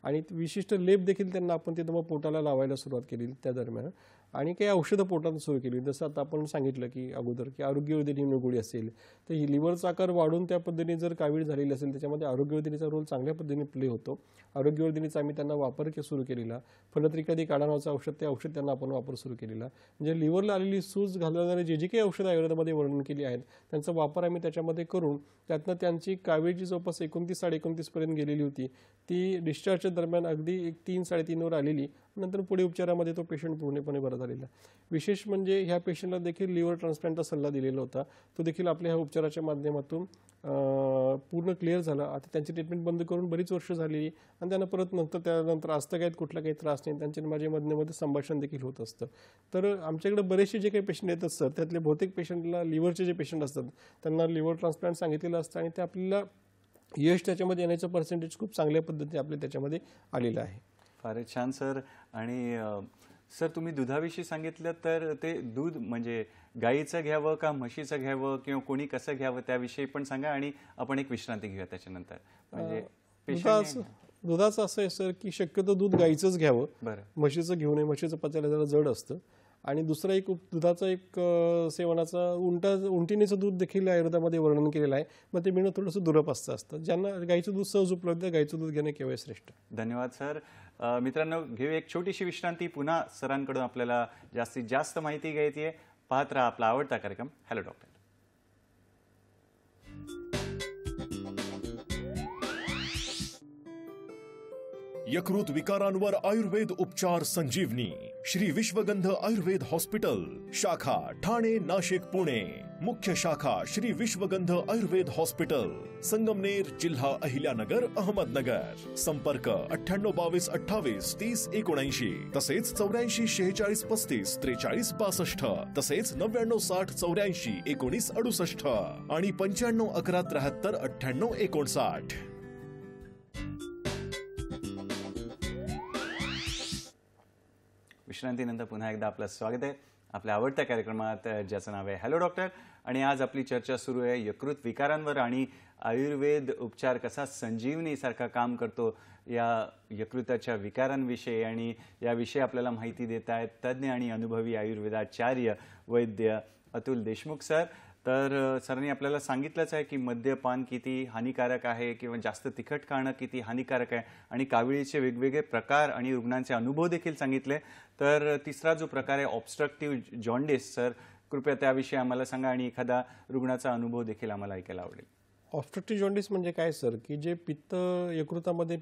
आणि विशिष्ट लेप देखील त्यांना आपण तिथं मग पोटाला लावायला सुरुवात केली त्या दरम्यान आणि काही औषधं पोटात सुरू केली. जसं आता आपण सांगितलं की अगोदर की आरोग्यवर्धिनी निगोळी असेल तर ही लिव्हरचा आकार वाढून त्या पद्धतीने जर कावीळ झालेली असेल त्याच्यामध्ये आरोग्यवर्धिनीचा रोल चांगल्या पद्धतीने प्ले होतो. आरोग्यवर्धिनीचा आम्ही त्यांना वापर सुरू केलेला. फलत्रिकादी काढा नावाचं औषध, ते औषध त्यांना आपण वापर सुरू केलेला. म्हणजे लिव्हरला आलेली सूज घालणारे जे काही औषधं आयुर्वेदामध्ये वर्णन केली आहेत त्यांचा वापर आम्ही त्याच्यामध्ये करून त्यातनं त्यांची कावीळची जवळपास 29-29.5 पर्यंत गेलेली होती. ती डिस्चार्जच्या दरम्यान अगदी 3-3.5 आलेली. नंतर पुढे उपचारामध्ये तो पेशंट पूर्णपणे बरा झालेला. विशेष म्हणजे ह्या पेशंटला देखील लिव्हर ट्रान्सप्लांटचा सल्ला दिलेला होता. तो देखील आपल्या ह्या उपचाराच्या माध्यमातून पूर्ण क्लिअर झाला. आता त्यांची ट्रीटमेंट बंद करून बरीच वर्ष झाली आणि त्यांना परत त्यानंतर आजतागायत कुठला काही त्रास नाही. त्यांच्या माझे मध्ये संभाषण देखील होत असतं. तर आमच्याकडे बरेचसे जे काही पेशंट येतात सर, त्यातले बहुतेक पेशंटला लिव्हरचे जे पेशंट असतात त्यांना लिव्हर ट्रान्सप्लांट सांगितलेलं असतं आणि ते आपल्याला यश त्याच्यामध्ये येण्याचं पर्सेंटेज खूप चांगल्या पद्धतीने आपल्या त्याच्यामध्ये आलेलं आहे. फारच छान सर. आणि सर तुम्ही दुधाविषयी सांगितलं तर ते दूध म्हणजे गाईचं घ्यावं का म्हशीचं घ्यावं किंवा कोणी कसं घ्यावं त्याविषयी पण सांगा आणि आपण एक विश्रांती घेऊया त्याच्यानंतर. म्हणजे दुधाचं असं आहे सर की शक्यतो दूध गाईचंच घ्यावं, बरं, म्हशीचं घेऊ नये. म्हशीचं पचायला जरा जड असतं. आणि दुसरा एक दुधाचा एक सेवनाचा उंटिणीचं दूध देखील आयुर्वेदामध्ये वर्णन केलेलं आहे. मग ते मिळणं थोडंसं दुर्लभ असतं. ज्यांना गाईचं दूध सहज उपलब्ध आहे गाईचं दूध घेणं केव्हा श्रेष्ठ. धन्यवाद सर. मित्रांनो, घेऊ एक छोटीशी विश्रांती. पुन्हा सरांकडून आपल्याला जास्तीत जास्त माहिती घ्यायची आहे. पाहत राहा आपला आवडता कार्यक्रम हॅलो डॉक्टर. यकृत विकारांवर आयुर्वेद उपचार संजीवनी. श्री विश्वगंध आयुर्वेद हॉस्पिटल, शाखा ठाणे, नाशिक, पुणे. मुख्य शाखा श्री विश्वगंध आयुर्वेद हॉस्पिटल, संगमनेर, जिल्हा अहिल्यानगर, अहमदनगर. संपर्क 9822283079. तसेच 844645 4362. तसेच 9960841968 आणि 9511739859. विश्रांतीनंतर पुन्हा एकदा आपलं स्वागत आहे. आपल्या आवडत्या कार्यक्रमात ज्याचं नाव आहे हॅलो डॉक्टर. आणि आज आपली चर्चा सुरू आहे यकृत विकारांवर आणि आयुर्वेद उपचार कसा संजीवनीसारखा काम करतो या यकृताच्या विकारांविषयी. आणि याविषयी आपल्याला माहिती देत आहेत तज्ज्ञ आणि अनुभवी आयुर्वेदाचार्य वैद्य अतुल देशमुख सर. तर सरांनी आपल्याला सांगितलंच आहे की मद्यपान किती हानिकारक आहे किंवा जास्त तिखट खाणं किती हानिकारक आहे आणि काविळीचे वेगवेगळे प्रकार आणि रुग्णांचे अनुभव देखील सांगितले. तर तिसरा जो प्रकार आहे ऑब्स्ट्रक्टिव्ह जॉन्डिस, सर कृपया त्याविषयी आम्हाला सांगा आणि एखादा रुग्णाचा अनुभव देखील आम्हाला ऐकायला आवडेल. ऑब्स्ट्रक्टिव्ह जॉन्डिस म्हणजे काय सर, की जे पित्त यकृतामध्ये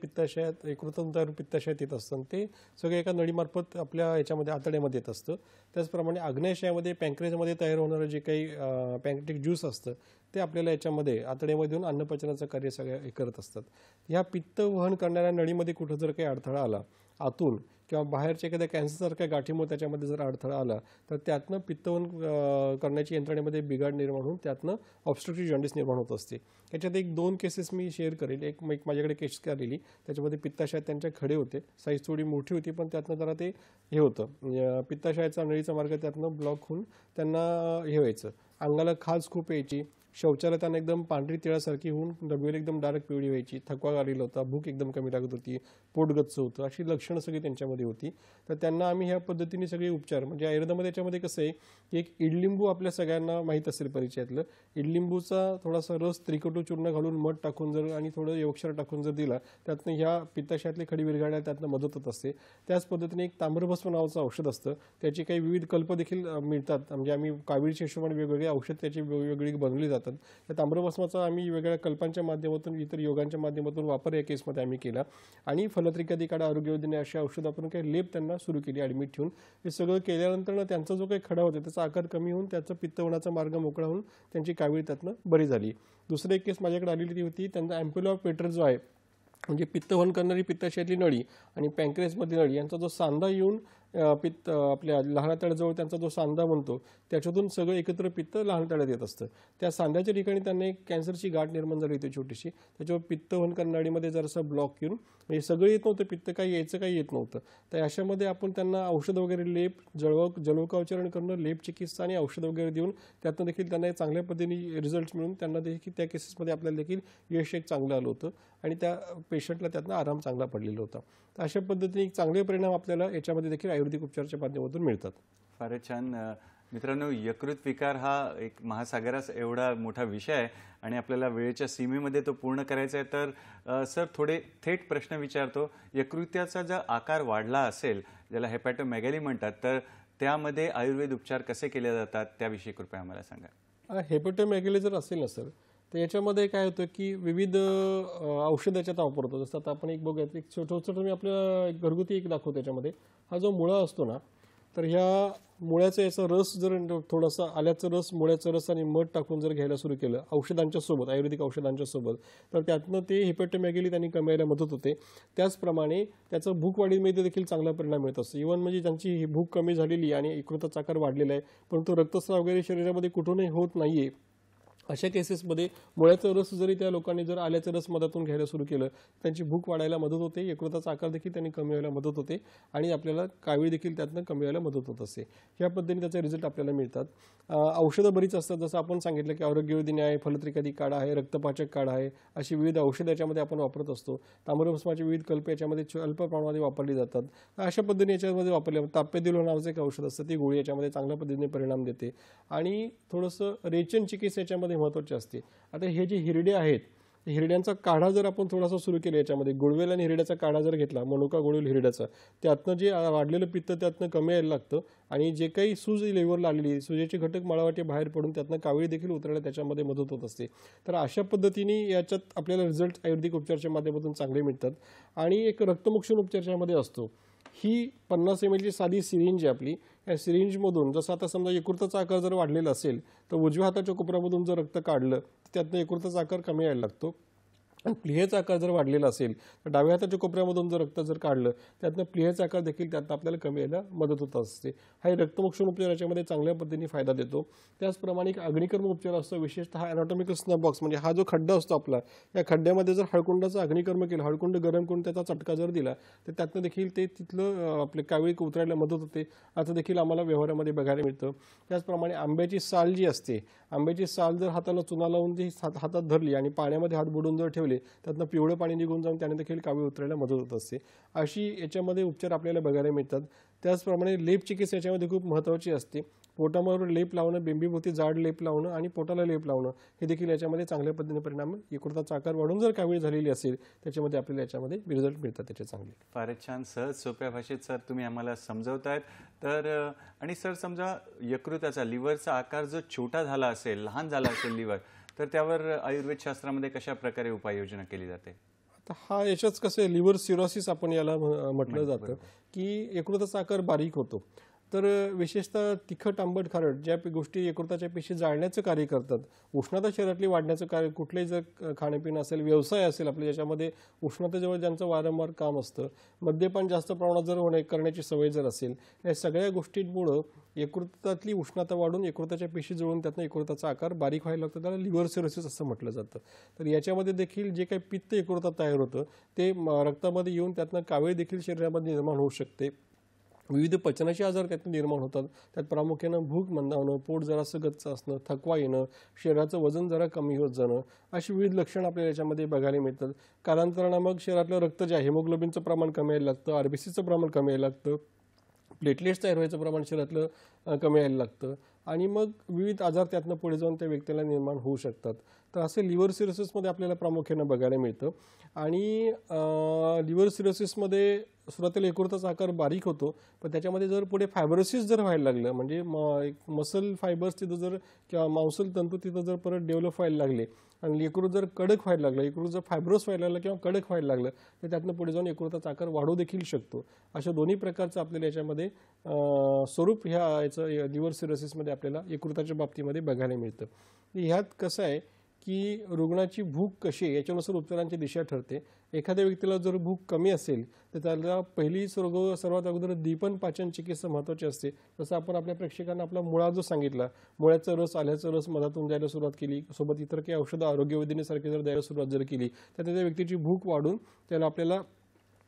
यकृतातून पित्ताशयात येत असतं ते सगळे एका नळीमार्फत आपल्या याच्यामध्ये आतड्यामध्ये येत असतं. त्याचप्रमाणे आग्नेयाशयामध्ये पँक्रियाजमध्ये तयार होणारं जे काही पँक्रियाटिक ज्यूस असतं ते आपल्याला याच्यामध्ये आतड्यामध्ये येऊन अन्नपचनाचं कार्य सगळं हे करत असतात. ह्या पित्त वहन करणाऱ्या नळीमध्ये कुठं जर काही अडथळा आला आतून किंवा बाहेरच्या एखाद्या कॅन्सरसारख्या गाठीमुळे त्याच्यामध्ये जर अडथळा आला तर त्यातनं पित्तवहन करण्याची यंत्रणेमध्ये बिघाड निर्माण होऊन त्यातनं ऑब्स्ट्रक्टिव्ह जॉन्डिस निर्माण होत असते. याच्यात 1-2 केसेस मी शेअर करेल. एक माझ्याकडे केस आलेली, त्याच्यामध्ये पित्ताशयात त्यांच्या खडे होते, साईज थोडी मोठी होती पण त्यातनं जरा ते हे होतं, पित्ताशयाचा नळीचा मार्ग त्यातनं ब्लॉक होऊन त्यांना हे व्हायचं, अंगाला खाज खूप यायची, शौचाला त्यांना एकदम पांढरी तिळासारखी होऊन डबेल एकदम डार्क पिवळी व्हायची, थकवा आलेला होता, भूक एकदम कमी लागत होती, पोट गच्च होतं, अशी लक्षणं सगळी त्यांच्यामध्ये होती. तर त्यांना आम्ही ह्या पद्धतीने सगळे उपचार म्हणजे आयुर्वेदामध्ये त्याच्यामध्ये कसं आहे की एक इडलिंबू आपल्या सगळ्यांना माहीत असेल परिचयातलं, इडलिंबूचा थोडासा रस त्रिकटू चूर्ण घालून मध टाकून जर आणि थोडं योगक्षार टाकून जर दिला त्यातनं ह्या पित्ताशयातले खडी विरघळायला त्यातनं मदत होत असते. त्याच पद्धतीने एक ताम्रभस्म नावाचं औषध असतं, त्याची काही विविध कल्प देखील मिळतात. म्हणजे आम्ही काविळीच्या हिशोबाने वेगवेगळे औषध त्याची वेगवेगळी बनवली जातात. त्या ताम्रभस्माचा आम्ही वेगवेगळ्या कल्पांच्या माध्यमातून इतर योगांच्या माध्यमातून वापर या केसमध्ये आम्ही केला आणि फलत्रिकादी काढा आरोग्य योजने अशी औषध आपण काही लेप त्यांना सुरू केली ॲडमिट ठेवून. हे सगळं केल्यानंतर त्यांचा जो काही खडा होता त्याचा आकार कमी होऊन त्याचा पित्त होण्याचा मार्ग मोकळा होऊन त्यांची कावीळ त्यातनं बरी झाली. दुसरी एक केस माझ्याकडे आलेली ती होती, त्यांचा अँप्युला ऑफ पेटर जो आहे म्हणजे पित्त वहन करणारी पित्ताशयातली नळी आणि पँक्रियासमधली नळी यांचा जो सांधा येऊन पित्त आपल्या लहान तळ्याजवळ त्यांचा जो सांधा म्हणतो त्याच्यातून सगळं एकत्र पित्त लहान तळ्यात येत असतं. त्या सांध्याच्या ठिकाणी त्यांना एक कॅन्सरची गाठ निर्माण झाली होती छोटीशी, त्याच्यावर पित्त वहन करणाऱ्या नळीमध्ये जरासा ब्लॉक येऊन म्हणजे सगळं येत नव्हतं, पित्त काही यायचं काही येत नव्हतं. तर अशामध्ये आपण त्यांना औषध वगैरे लेप जळवकाउच्चारण करणं, लेप चिकित्सा आणि औषध वगैरे देऊन त्यातनं देखील त्यांना चांगल्या पद्धतीने रिझल्ट मिळून त्यांना देखील त्या केसेसमध्ये आपल्याला देखील यश एक चांगलं आलं होतं आणि त्या पेशंटला त्यातनं आराम चांगला पडलेला होता. तर अशा पद्धतीने चांगले परिणाम आपल्याला याच्यामध्ये देखील आयुर्वेदिक उपचाराच्या माध्यमातून मिळतात. फारच छान. मित्रांनो, यकृत विकार हा एक महासागरास एवढा मोठा विषय आहे आणि आपल्याला वेळेच्या सीमेमध्ये तो पूर्ण करायचा आहे. तर सर थोडे थेट प्रश्न विचारतो. यकृत्याचा जर आकार वाढला असेल, ज्याला हेपॅटोमेगॅली म्हणतात, तर त्यामध्ये आयुर्वेद उपचार कसे केले जातात त्याविषयी कृपया आम्हाला सांगा. हेपॅटोमेगॅली जर असेल ना सर तर याच्यामध्ये काय होतं की विविध औषध याच्यात वापरतो. जसं आता आपण एक बघूयात, एक छोटं मी आपल्या घरगुती एक दाखवतो. त्याच्यामध्ये हा जो मुळा असतो ना, तर ह्या मुळ्याचा याचा रस जर थोडासा आल्याचा रस, मुळ्याचा रस आणि मध टाकून जर घ्यायला सुरू केलं औषधांच्या सोबत, आयुर्वेदिक औषधांच्या सोबत, तर त्यातनं ते हेपॅटोमेगॅली त्यांनी कमी यायला मदत होते. त्याचप्रमाणे त्याचं भूकवाढीमध्ये देखील चांगला परिणाम मिळत असतो. इव्हन म्हणजे ज्यांची ही भूक कमी झालेली आणि यकृताचा आकार वाढलेला आहे परंतु रक्तस्राव वगैरे शरीरामध्ये कुठूनही होत नाहीये, अशा केसेसमध्ये मुळ्याचा रस जरी त्या लोकांनी जर आल्याचा रस मधातून घ्यायला सुरू केलं त्यांची भूक वाढायला मदत होते, यकृताचा आकार देखील त्यांनी कमी व्हायला मदत होते आणि आपल्याला कावीळ देखील त्यातनं कमी व्हायला मदत होत असते. ह्या पद्धतीने त्याचे रिझल्ट आपल्याला मिळतात. औषधं बरीच असतात, जसं आपण सांगितलं की आरोग्य योजने आहे, फलत्रिकादी काढा आहे, रक्तपाचक काढा आहे, अशी विविध औषधं याच्यामध्ये आपण वापरत असतो. ताम्रभस्माचे विविध कल्प याच्यामध्ये अल्प प्रमाणामध्ये वापरली जातात. अशा पद्धतीने याच्यामध्ये वापरले. ताप्यदिलो नावाचं एक औषध असतं, ती गोळी याच्यामध्ये चांगल्या पद्धतीने परिणाम देते आणि थोडंसं रेचन चिकित्सा याच्यामध्ये महत्त्वाची असते. आता हे जे हिरडे आहेत, हिरड्यांचा काढा जर आपण थोडासा सुरू केला, याच्यामध्ये गुळवेल आणि हिरड्याचा काढा जर घेतला, मनुका गुळवेल हिरड्याचा, त्यातनं जे वाढलेलं पित्त त्यातनं कमी यायला लागतं आणि जे काही सूज लिव्हरला आलेली सूजेचे घटक मळावाटे बाहेर पडून त्यातनं कावळी देखील उतरायला त्याच्यामध्ये मदत होत असते. तर अशा पद्धतीने याच्यात आपल्याला रिझल्ट आयुर्वेदिक उपचाराच्या माध्यमातून चांगले मिळतात. आणि एक रक्तमोक्षण उपचारामध्ये असतो, ही 50 ml ची साधी सिरिंज आहे आपली. या सिरिंजमधून जसं आता समजा यकृताचा आकार जर वाढलेला असेल तर उजव्या हाताच्या कोपऱ्यामधून जर रक्त काढलं तर त्यातनं यकृताचा आकार कमी यायला लागतो आणि प्लीहेचा आकार जर वाढलेला असेल तर डाव्या हाताच्या कोपऱ्यामधून जर रक्त जर काढलं त्यातनं प्लीहेचा आकार देखील त्यातनं आपल्याला कमी यायला मदत होत असते. हा रक्तमोक्षण उपचार याच्यामध्ये चांगल्या पद्धतीने फायदा देतो. त्याचप्रमाणे एक अग्निकर्म उपचार असतो, विशेषतः अॅनाटॉमिकल स्नॅप बॉक्स, म्हणजे हा जो खड्डा असतो आपला, या खड्ड्यामध्ये जर हळकुंडाचं अग्निकर्म केलं, हळकुंड गरम करून त्याचा चटका जर दिला तर त्यातनं देखील ते तिथलं आपले कावीळ उतरायला मदत होते, असं देखील आम्हाला व्यवहारामध्ये बघायला मिळतं. त्याचप्रमाणे आंब्याची साल जी असते, आंब्याची साल जर हाताला चुना लावून ती हातात धरली आणि पाण्यामध्ये हात बुडून जर ठेवले त्यातनं पिवळं पाणी निघून जाऊन त्याने देखील कावीळ उतरायला मदत होत असते. अशी याच्यामध्ये उपचार आपल्याला बघायला मिळतात. त्याचप्रमाणे लेप चिकित्सा याच्यामध्ये खूप महत्त्वाची असते. पोटावर लेप लावणं, बिंबीभोवती जाड लेप लावणं आणि पोटाला लेप लावणं हे देखील याच्यामध्ये चांगल्या पद्धतीने परिणाम, यकृताचा आकार वाढून जर कावीळ झालेली असेल त्याच्यामध्ये आपल्याला याच्यामध्ये रिझल्ट मिळतात त्याचे चांगले. फारच छान, सहज सोप्या भाषेत सर तुम्ही आम्हाला समजवतायत. तर आणि सर समजा यकृताचा, लिव्हरचा आकार जर छोटा झाला असेल, लहान झाला असेल लिव्हर, तर त्यावर आयुर्वेद शास्त्रामध्ये कशा प्रकारे उपाययोजना केली जाते? आता हा याच्याच कसं आहे, लिव्हर सिरोसिस आपण याला म्हटलं जातं की यकृताचा आकार बारीक होतो. तर विशेषतः तिखट, आंबट, खारट ज्या गोष्टी यकृताच्या पेशी जाळण्याचं कार्य करतात, उष्णता शरीरातली वाढण्याचं कार्य, कुठलंही जर खाणेपिणं असेल, व्यवसाय असेल आपल्या ज्याच्यामध्ये उष्णतेजवळ ज्यांचं वारंवार काम असतं, मद्यपान जास्त प्रमाणात जर करण्याची सवय जर असेल, या सगळ्या गोष्टींमुळं यकृतातली उष्णता वाढून यकृताच्या पेशी जळून त्यातनं यकृताचा आकार बारीक व्हायला लागतो. त्याला लिव्हर सिरोसिस असं म्हटलं जातं. तर याच्यामध्ये देखील जे काही पित्त यकृतात तयार होतं ते रक्तामध्ये येऊन त्यातनं कावीळ देखील शरीरामध्ये निर्माण होऊ शकते. विविध पचनाचे आजार त्यातून निर्माण होतात. त्यात प्रामुख्यानं भूक मंदावणं, पोट जरासं गच्च असणं, थकवा येणं, शरीराचं वजन जरा कमी होत जाणं, अशी विविध लक्षणं आपल्याला याच्यामध्ये बघायला मिळतात. कालांतरानं मग शरीरातलं रक्त जे आहे, हिमोग्लोबिनचं प्रमाण कमी यायला लागतं, आरबीसीचं प्रमाण कमी यायला लागतं, प्लेटलेट्स तयार व्हायचं प्रमाण शरीरातलं कमी यायला लागतं आणि मग विविध आजार त्यातनं पुढे जाऊन त्या व्यक्तीला निर्माण होऊ शकतात. तर असे लिव्हर सिरोसिसमध्ये आपल्याला प्रामुख्यानं बघायला मिळतं. आणि लिव्हर सिरोसिसमध्ये सुरुवातीला यकृताचा आकार बारीक होतो, पण त्याच्यामध्ये जर पुढे फायब्रोसिस जर व्हायला लागलं, म्हणजे मसल फायबर्स तिथं जर किंवा मांसल तंतू तिथं जर परत डेव्हलप व्हायला लागले आणि यकृत जर कडक व्हायला लागलं, यकृत जर फायब्रोस व्हायला लागलं किंवा कडक व्हायला लागलं तर त्यातनं पुढे जाऊन यकृताचा आकार वाढू देखील शकतो. अशा दोन्ही प्रकारचं आपल्याला याच्यामध्ये स्वरूप याचं लिव्हर सिरोसिसमध्ये आपल्याला यकृताच्या बाबतीमध्ये बघायला मिळतं. ह्यात कसं आहे की रुग्णाची भूक कशी आहे याच्यानुसार उपचारांची दिशा ठरते. एखाद्या व्यक्तीला जर भूक कमी असेल तर त्याला पहिली सर्वात अगोदर दीपन पाचन चिकित्सा महत्त्वाची असते. जसं आपण आपल्या प्रेक्षकांना आपला मुळा जो सांगितला, मुळ्याचा रस, आल्याचा रस मधातून द्यायला सुरुवात केली, सोबत इतर काही औषधं आरोग्यवर्धिनीसारखी जर द्यायला सुरुवात जर केली तर त्या व्यक्तीची भूक वाढून त्याला आपल्याला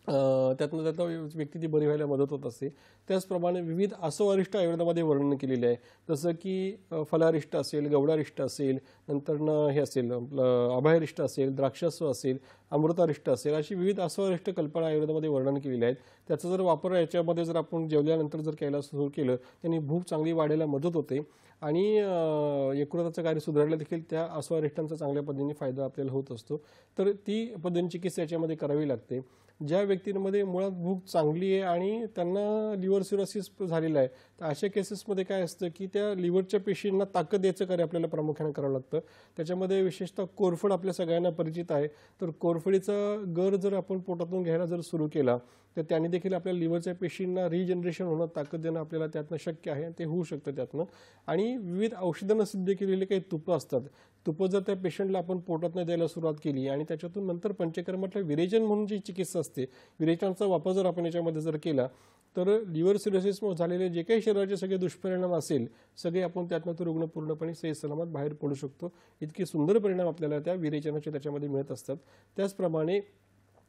त्यातनं व्यक्ती ती बरी व्हायला मदत होत असते. त्याचप्रमाणे विविध आसवारिष्ट आयुर्वेदामध्ये वर्णन केलेले आहे, जसं की फलारिष्ट असेल, गवडारिष्ट असेल, नंतरनं हे असेल आपलं अभयरिष्ट असेल, द्राक्षस्व असेल, अमृतारिष्ट असेल, अशी विविध आसवारिष्ट कल्पना आयुर्वेदामध्ये वर्णन केलेली आहेत. त्याचा जर वापर याच्यामध्ये जर आपण जेवल्यानंतर जर केला सुरू केलं त्यांनी भूक चांगली वाढायला मदत होते आणि यकृताचं कार्य सुधारलं देखील त्या आसवारिष्टांचा चांगल्या पद्धतीने फायदा आपल्याला होत असतो. तर ती पद्धतीने चिकित्सा याच्यामध्ये करावी लागते. ज्या व्यक्तींमध्ये मुळात भूक चांगली आहे आणि त्यांना लिव्हर सिरोसिस झालेला आहे तर अशा केसेसमध्ये काय असतं की त्या लिव्हरच्या पेशींना ताकद द्यायचं कार्य आपल्याला प्रामुख्याने करावं लागतं. त्याच्यामध्ये विशेषतः कोरफड आपल्या सगळ्यांना परिचित आहे. तर कोरफडीचा गर जर आपण पोटातून घ्यायला जर सुरू केला तर त्याने देखील आपल्या लिव्हरच्या पेशींना रिजनरेशन होणं, ताकद देणं आपल्याला त्यातनं शक्य आहे, ते होऊ शकतं त्यातनं. आणि विविध औषधांना सिद्ध केलेले काही तुपं असतात, तुपं जर त्या पेशंटला आपण पोटातनं द्यायला सुरुवात केली आणि त्याच्यातून नंतर पंचकर्मातल्या विरेचन म्हणून जी चिकित्सा असते, विरेचनाचा वापर जर आपण याच्यामध्ये जर केला तर लिव्हर सिरोसिस झालेले जे काही शरीराचे सगळे दुष्परिणाम असेल सगळे आपण त्यातनं तो रुग्ण पूर्णपणे सही सलामत बाहेर पडू शकतो. इतके सुंदर परिणाम आपल्याला त्या विरेचनाचे त्याच्यामध्ये मिळत असतात. त्याचप्रमाणे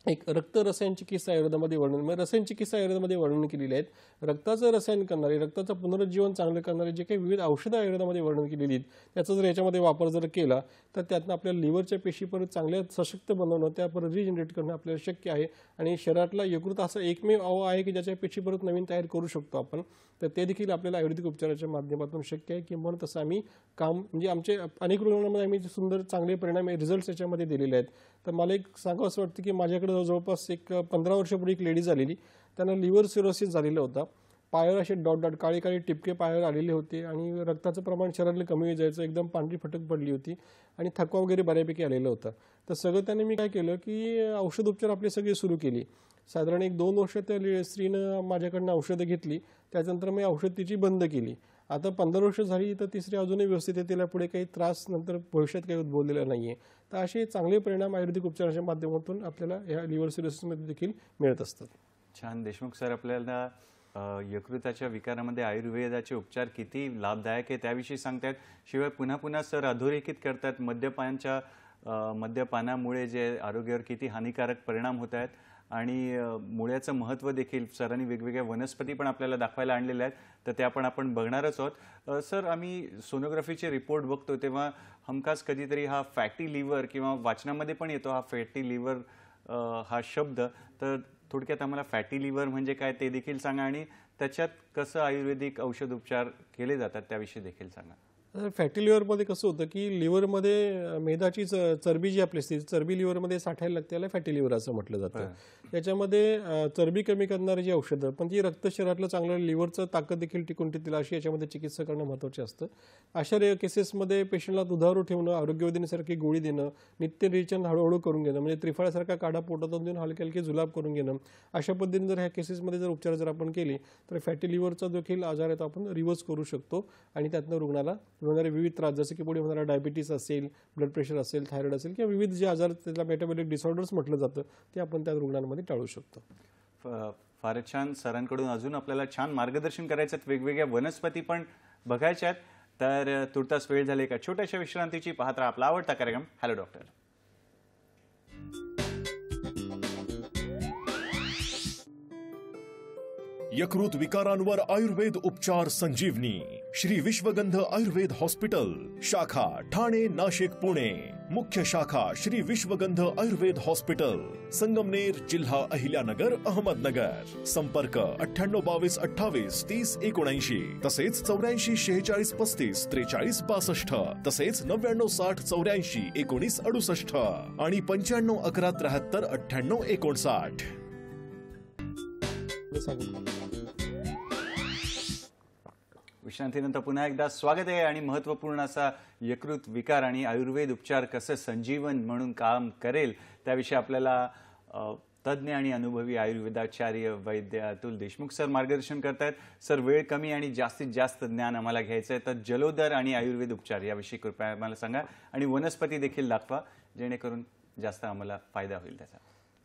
एक रक्त रसायन चिकित्सा आयुर्वेदामध्ये रसायन चिकित्सा आयुर्वेदामध्ये वर्णन केलेली आहेत. रक्ताचं रसायन करणारे, रक्ताचं पुनरुज्जीवन चांगलं करणारे जे काही विविध औषधं आयुर्वेदामध्ये वर्णन केलेली आहेत त्याचा जर याच्यामध्ये वापर जर केला तर त्यातनं आपल्या लिव्हरच्या पेशी परत चांगल्या सशक्त बनवणं, त्या परत रिजनरेट करणं आपल्याला शक्य आहे. आणि शरीरातला यकृत असा एकमेव अवयव आहे की ज्याच्या पेशी परत नवीन तयार करू शकतो आपण. तर ते देखील आपल्याला आयुर्वेदिक उपचाराच्या माध्यमातून शक्य आहे. किंवा तसं आम्ही काम म्हणजे आमचे अनेक रुग्णांमध्ये आम्ही सुंदर चांगले परिणाम रिझल्ट्स याच्यामध्ये दिलेले आहेत. तर मला एक सांगावं असं वाटतं की माझ्याकडे जवळपास एक 15 वर्षापूर्वी एक लेडीज आलेली, त्यांना लिव्हर सिरोसिस झालेला होता. पायावर असे डॉट डॉट काळे काळे टिपके पायावर आलेले होते आणि रक्ताचं प्रमाण शरीरातलं कमी जायचं, एकदम पांढरी फटक पडली होती आणि थकवा वगैरे बऱ्यापैकी आलेला होता. तर सगळं त्याने मी काय केलं की औषध उपचार आपले सगळे सुरू केले. साधारण 1-2 वर्ष त्या स्त्रीनं माझ्याकडनं औषधं घेतली. त्याच्यानंतर मी औषध तिची बंद केली. आता 15 वर्ष झाली तर ती स्त्री अजूनही व्यवस्थित आहे. तिला पुढे काही त्रास नंतर भविष्यात काही उद्भवलेला नाही आहे. तर असे चांगले परिणाम आयुर्वेदिक उपचाराच्या माध्यमातून आपल्याला ह्या लिव्हर सिरोसिसमध्ये देखील मिळत असतात. छान. देशमुख सर, आपल्याला यकृताच्या विकारामध्ये आयुर्वेदाचे उपचार किती लाभदायक आहे त्याविषयी सांगतायत. शिवाय पुन्हा पुन्हा सर अधोरेखित करतात मद्यपानामुळे जे आरोग्यावर किती हानिकारक परिणाम होत आहेत आणि मुळ्याचं महत्त्व देखील सरांनी वेगवेगळ्या वनस्पती पण आपल्याला दाखवायला आणलेल्या आहेत, तर त्या पण आपण बघणारच आहोत. सर, आम्ही सोनोग्राफीचे रिपोर्ट बघतो तेव्हा हमखास कधीतरी हा फॅटी लिव्हर किंवा वाचनामध्ये पण येतो हा फॅटी लिव्हर हा शब्द. तर थोडक्यात आम्हाला फॅटी लिव्हर म्हणजे काय ते देखील सांगा आणि त्याच्यात कसं आयुर्वेदिक औषध उपचार केले जातात त्याविषयी देखील सांगा. फॅटी लिव्हरमध्ये कसं होतं की लिव्हरमध्ये मेदाची चरबी जी आपली असते चरबी लिव्हरमध्ये साठायला लागते, त्याला फॅटी लिव्हर असं म्हटलं जातं. याच्यामध्ये चरबी कमी करणारी जी औषधं पण ती रक्त शरीरातलं चांगलं लिव्हरचं ताकद देखील टिकून ठेवतील अशी याच्यामध्ये चिकित्सा करणं महत्त्वाचं असतं. अशा केसेसमध्ये पेशंटला दुधावर ठेवणं, आरोग्यवर्धिनीसारखी गोळी देणं, नित्य रिचन हळूहळू करून घेणं, म्हणजे त्रिफळासारखा काढा पोटातून देऊन हलके हलके जुलाब करून घेणं, अशा पद्धतीने जर ह्या केसेसमध्ये जर उपचार जर आपण केले तर फॅटी लिव्हरचा देखील आजार आहे तो आपण रिव्हर्स करू शकतो आणि त्यातनं रुग्णाला होणारे विविध त्रास जसे की पुढे होणारा डायबिटीस असेल, ब्लड प्रेशर असेल, थायरॉइड असेल किंवा विविध जे आजार त्याला मेटाबॉलिक डिसऑर्डर्स म्हटलं जातं ते आपण त्या रुग्णांमध्ये टाळू शकतो. फारच छान. सरांकडून अजून आपल्याला छान मार्गदर्शन करायचं, वेगवेगळ्या वनस्पती पण बघायच्या आहेत. तर तुर्तास वेळ झाली एका छोट्याशा विश्रांतीची. पाहत राहा आपला आवडता कार्यक्रम हॅलो डॉक्टर. यकृत विकारांवर आयुर्वेद उपचार संजीवनी. श्री विश्वगंध आयुर्वेद हॉस्पिटल, शाखा ठाणे, नाशिक, पुणे. मुख्य शाखा श्री विश्वगंध आयुर्वेद हॉस्पिटल, संगमनेर, जिल्हा अहिल्यानगर, अहमदनगर. संपर्क 98 22 28 30 79, तसेच 84 46 35 43 62, तसेच 99 60 84 19 68 आणि 95 11 73 98 59. विश्रांतीनंतर पुन्हा एकदा स्वागत आहे आणि महत्त्वपूर्ण असा यकृत विकार आणि आयुर्वेद उपचार कसं संजीवन म्हणून काम करेल त्याविषयी आपल्याला तज्ज्ञ आणि अनुभवी आयुर्वेदाचार्य वैद्य अतुल देशमुख सर मार्गदर्शन करतायत. सर, वेळ कमी आणि जास्तीत जास्त ज्ञान आम्हाला घ्यायचं आहे, तर जलोदर आणि आयुर्वेद उपचार याविषयी कृपया आम्हाला सांगा आणि वनस्पती देखील दाखवा जेणेकरून जास्त आम्हाला फायदा होईल त्याचा.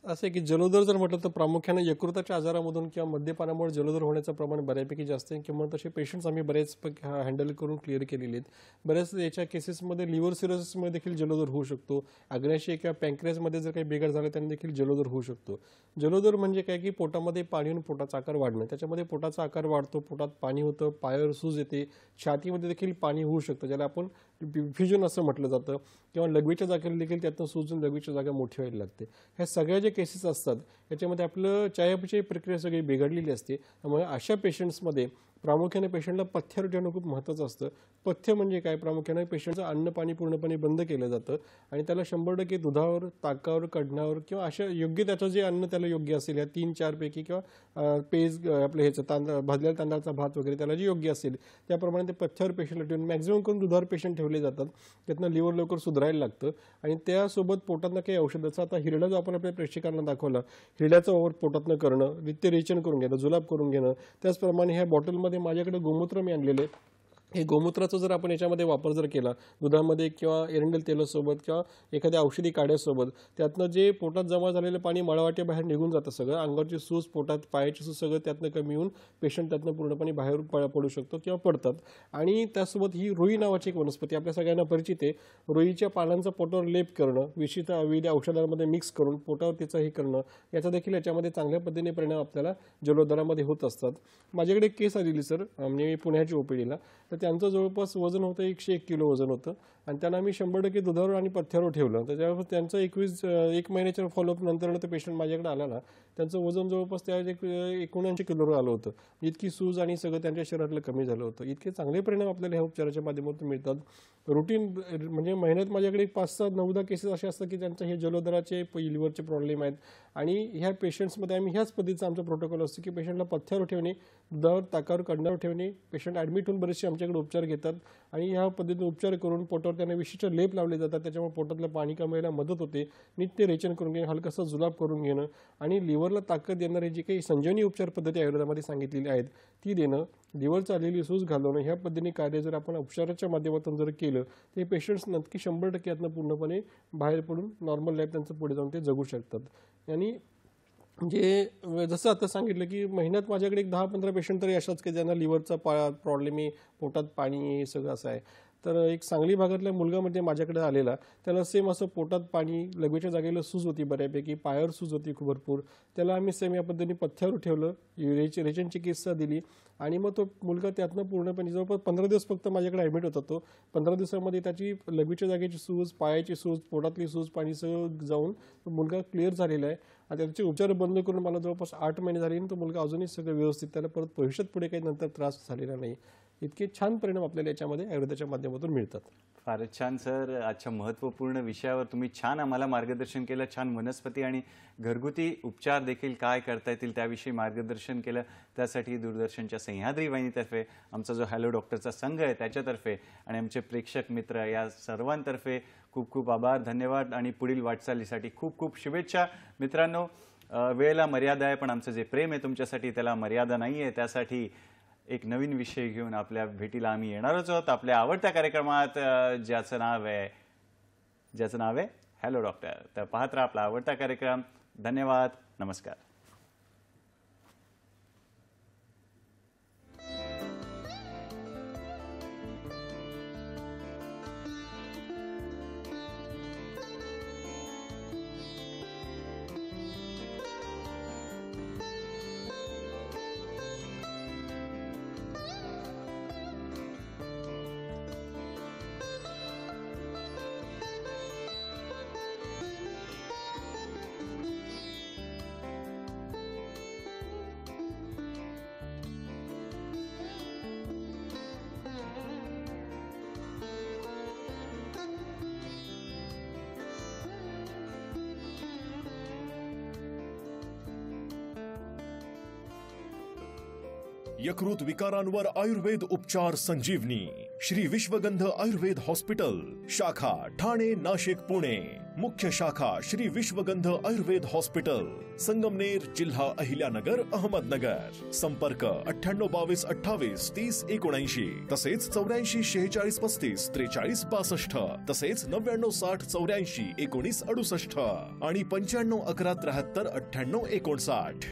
असं आहे की जलोदर जर म्हटलं तर प्रामुख्याने यकृताच्या आजारामधून किंवा मद्यपानामुळे जलोदर होण्याचं प्रमाण बऱ्यापैकी जास्त आहे किंवा तसे पेशंट्स आम्ही बरेच हँडल करून क्लिअर केलेले आहेत. बऱ्याच याच्या केसेसमध्ये लिव्हर सिरोसिसमध्ये देखील जलोदर होऊ शकतो. आग्नेय किंवा पँक्रियासमध्ये जर काही बिघाड झाला त्याने देखील जलोदर होऊ शकतो. जलोदर म्हणजे काय की पोटामध्ये पाणी होऊन पोटाचा आकार वाढणं, त्याच्यामध्ये पोटाचा आकार वाढतो, पोटात पाणी होतं, पायावर सूज येते, छातीमध्ये देखील पाणी होऊ शकतं ज्याला आपण फ्युजन असं म्हटलं जातं किंवा लघवीच्या जागेला देखील त्यातनं सूजून लघवीच्या जागा मोठी व्हायला लागते. ह्या सगळ्या ज्या केसेस असतात याच्यामध्ये आपलं चयापचय प्रक्रिया सगळी बिघडलेली असते. त्यामुळे अशा पेशंट्समध्ये प्रामुख्याने पेशंटला पथ्यावर ठेवणं खूप महत्त्वाचं असतं. पथ्य म्हणजे काय? प्रामुख्याने पेशंटचं अन्न पाणी पूर्णपणे बंद केलं जातं आणि त्याला 100% दुधावर, ताकावर, कढणावर किंवा अशा योग्य त्याचं जे अन्न त्याला योग्य असेल या 3-4 पैकी किंवा पेज आपलं ह्याचं तांदूळ भाजलेल्या तांदळाचा भात वगैरे त्याला जे योग्य असेल त्याप्रमाणे ते पथ्यावर पेशंटला ठेवून मॅक्झिमम करून दुधावर पेशंट ठेवले जातात. त्यातनं लिव्हर लवकर सुधारायला लागतं आणि त्यासोबत पोटातनं काही औषधाचं आता हिरडा जो आपण आपल्या प्रेक्षकांना दाखवला, हिरड्याचं ओव्हर पोटातनं करणं, नित्य रेचन करून घेणं, जुलाब करून घेणं. त्याचप्रमाणे ह्या बॉटलमध्ये माझ्याकडे गोमूत्र मी आणलेले, हे गोमूत्राचा जर आपण याच्यामध्ये वापर जर केला दुधामध्ये किंवा एरंडेल तेलासोबत किंवा एखाद्या औषधी काड्यासोबत, त्यातनं जे पोटात जमा झालेलं पाणी मळवाटे बाहेर निघून जातं, सगळं अंगावरची सूज, पोटात पायाची सूज सगळं त्यातनं कमी होऊन पेशंट त्यातनं पूर्णपणे बाहेर पडू शकतो किंवा पडतात. आणि त्यासोबत ही रुई नावाची एक वनस्पती आपल्या सगळ्यांना परिचित आहे. रुईच्या पानांचा पोटावर लेप करणं, विविध औषधांमध्ये मिक्स करून पोटावर तिचं हे करणं, याचा देखील याच्यामध्ये चांगल्या पद्धतीने परिणाम आपल्याला जलोदरामध्ये होत असतात. माझ्याकडे एक केस आलेली सर, म्हणजे मी पुण्याची ओपीडीला, तर त्यांचं जवळपास वजन होतं 101 किलो वजन होतं आणि त्यांना मी 100% दुधावर आणि पथ्यावर ठेवलं. त्याच्यावर त्यांचं 1 महिन्याच्या फॉलोअप नंतर ते पेशंट माझ्याकडे आला ना, त्यांचं वजन जवळपास त्या 79 किलोवर आलं होतं. इतकी सूज आणि सगळं त्यांच्या शरीरातलं कमी झालं होतं. इतके चांगले परिणाम आपल्याला ह्या उपचाराच्या माध्यमातून मिळतात. रुटीन म्हणजे महिन्यात माझ्याकडे 5-6-9 केसेस असे असतात की त्यांचं हे जलोदराचे लिव्हरचे प्रॉब्लेम आहेत आणि ह्या पेशंट्समध्ये आम्ही ह्याच पद्धतीचं आमचा प्रोटोकॉल असतो की पेशंटला पथ्यावर ठेवणे, दुधावर, ताकावर, कढणावर ठेवणे. पेशंट ॲडमिट होऊन बरेचसे आमच्याकडे उपचार घेतात आणि ह्या पद्धतीने उपचार करून पोटावर त्यांना विशिष्ट लेप लावले जातात. त्याच्यामुळे पोटातलं पाणी कमी व्हायला मदत होते. नित्य रेचन करून घेणं, हलकासा जुलाब करून घेणं आणि लिव्हर लिव्हरला ताकद देणारे जी काही संजीवनी उपचार पद्धती आयुर्वेदामध्ये सांगितलेली आहेत ती देणं, लिव्हरची आलेली सूज घालवणं, ह्या पद्धतीने कार्य जर आपण उपचाराच्या माध्यमातून जर केलं ते पेशंट्स नक्की 100% यातनं पूर्णपणे बाहेर पडून नॉर्मल लाईफ त्यांचं पुढे जाऊन ते जगू शकतात. आणि जे जसं आता सांगितलं की महिन्यात माझ्याकडे एक 10-15 पेशंट तरी अशाच की ज्यांना लिव्हरचा प्रॉब्लेम आहे, पोटात पाणी आहे, सगळं असं आहे. तर एक सांगली भागातल्या मुलगा म्हणजे माझ्याकडे आलेला, त्याला सेम असं पोटात पाणी, लगेच्या जागेला सूज होती बऱ्यापैकी, पायावर सूज होती खूप भरपूर. त्याला आम्ही सेम या पद्धतीने पथ्यावर ठेवलं, रेचन चिकित्सा दिली आणि मग तो मुलगा त्यातनं पूर्णपणे जवळपास 15 दिवस फक्त माझ्याकडे ॲडमिट होता. तो 15 दिवसामध्ये त्याची लगेच्या जागेची सूज, पायाची सूज, पोटातली सूज, पाणी सगळं जाऊन तो मुलगा क्लिअर झालेला आहे. आणि त्याचे उपचार बंद करून मला जवळपास 8 महिने झाले आणि तो मुलगा अजूनही सगळं व्यवस्थित, त्याला परत भविष्यात पुढे काही नंतर त्रास झालेला नाही. इतके छान परिणाम आपल्याला याच्यामध्ये आयुर्वेदाच्या माध्यमातून मिळतात. फारच छान सर. आजच्या महत्त्वपूर्ण विषयावर तुम्ही छान आम्हाला मार्गदर्शन केलं. छान वनस्पती आणि घरगुती उपचार देखील काय करता येतील त्याविषयी मार्गदर्शन केलं. त्यासाठी दूरदर्शनच्या सह्याद्री वाहिनीतर्फे, आमचा जो हॅलो डॉक्टरचा संघ आहे त्याच्यातर्फे आणि आमचे प्रेक्षक मित्र या सर्वांतर्फे खूप खूप आभार, धन्यवाद आणि पुढील वाटचालीसाठी खूप खूप शुभेच्छा. मित्रांनो, वेळेला मर्यादा आहे, पण आमचं जे प्रेम आहे तुमच्यासाठी त्याला मर्यादा नाही आहे. त्यासाठी एक नवीन विषय घेऊन आपल्या भेटीला आम्ही येणारच आहोत आपल्या आवडत्या कार्यक्रमात, ज्याचं नाव आहे हॅलो डॉक्टर. तर पाहत राहा आपला आवडता कार्यक्रम. धन्यवाद. नमस्कार. यकृत विकारांवर आयुर्वेद उपचार संजीवनी. श्री विश्वगंध आयुर्वेद हॉस्पिटल, शाखा ठाणे, नाशिक, पुणे. मुख्य शाखा श्री विश्वगंध आयुर्वेद हॉस्पिटल, संगमनेर, जिल्हा अहिल्यानगर, अहमदनगर. संपर्क 98 22 28 30 79, तसेच 84 46 35 43 62, तसेच 99 60 84 19 68 आणि 95 11 73 98 59.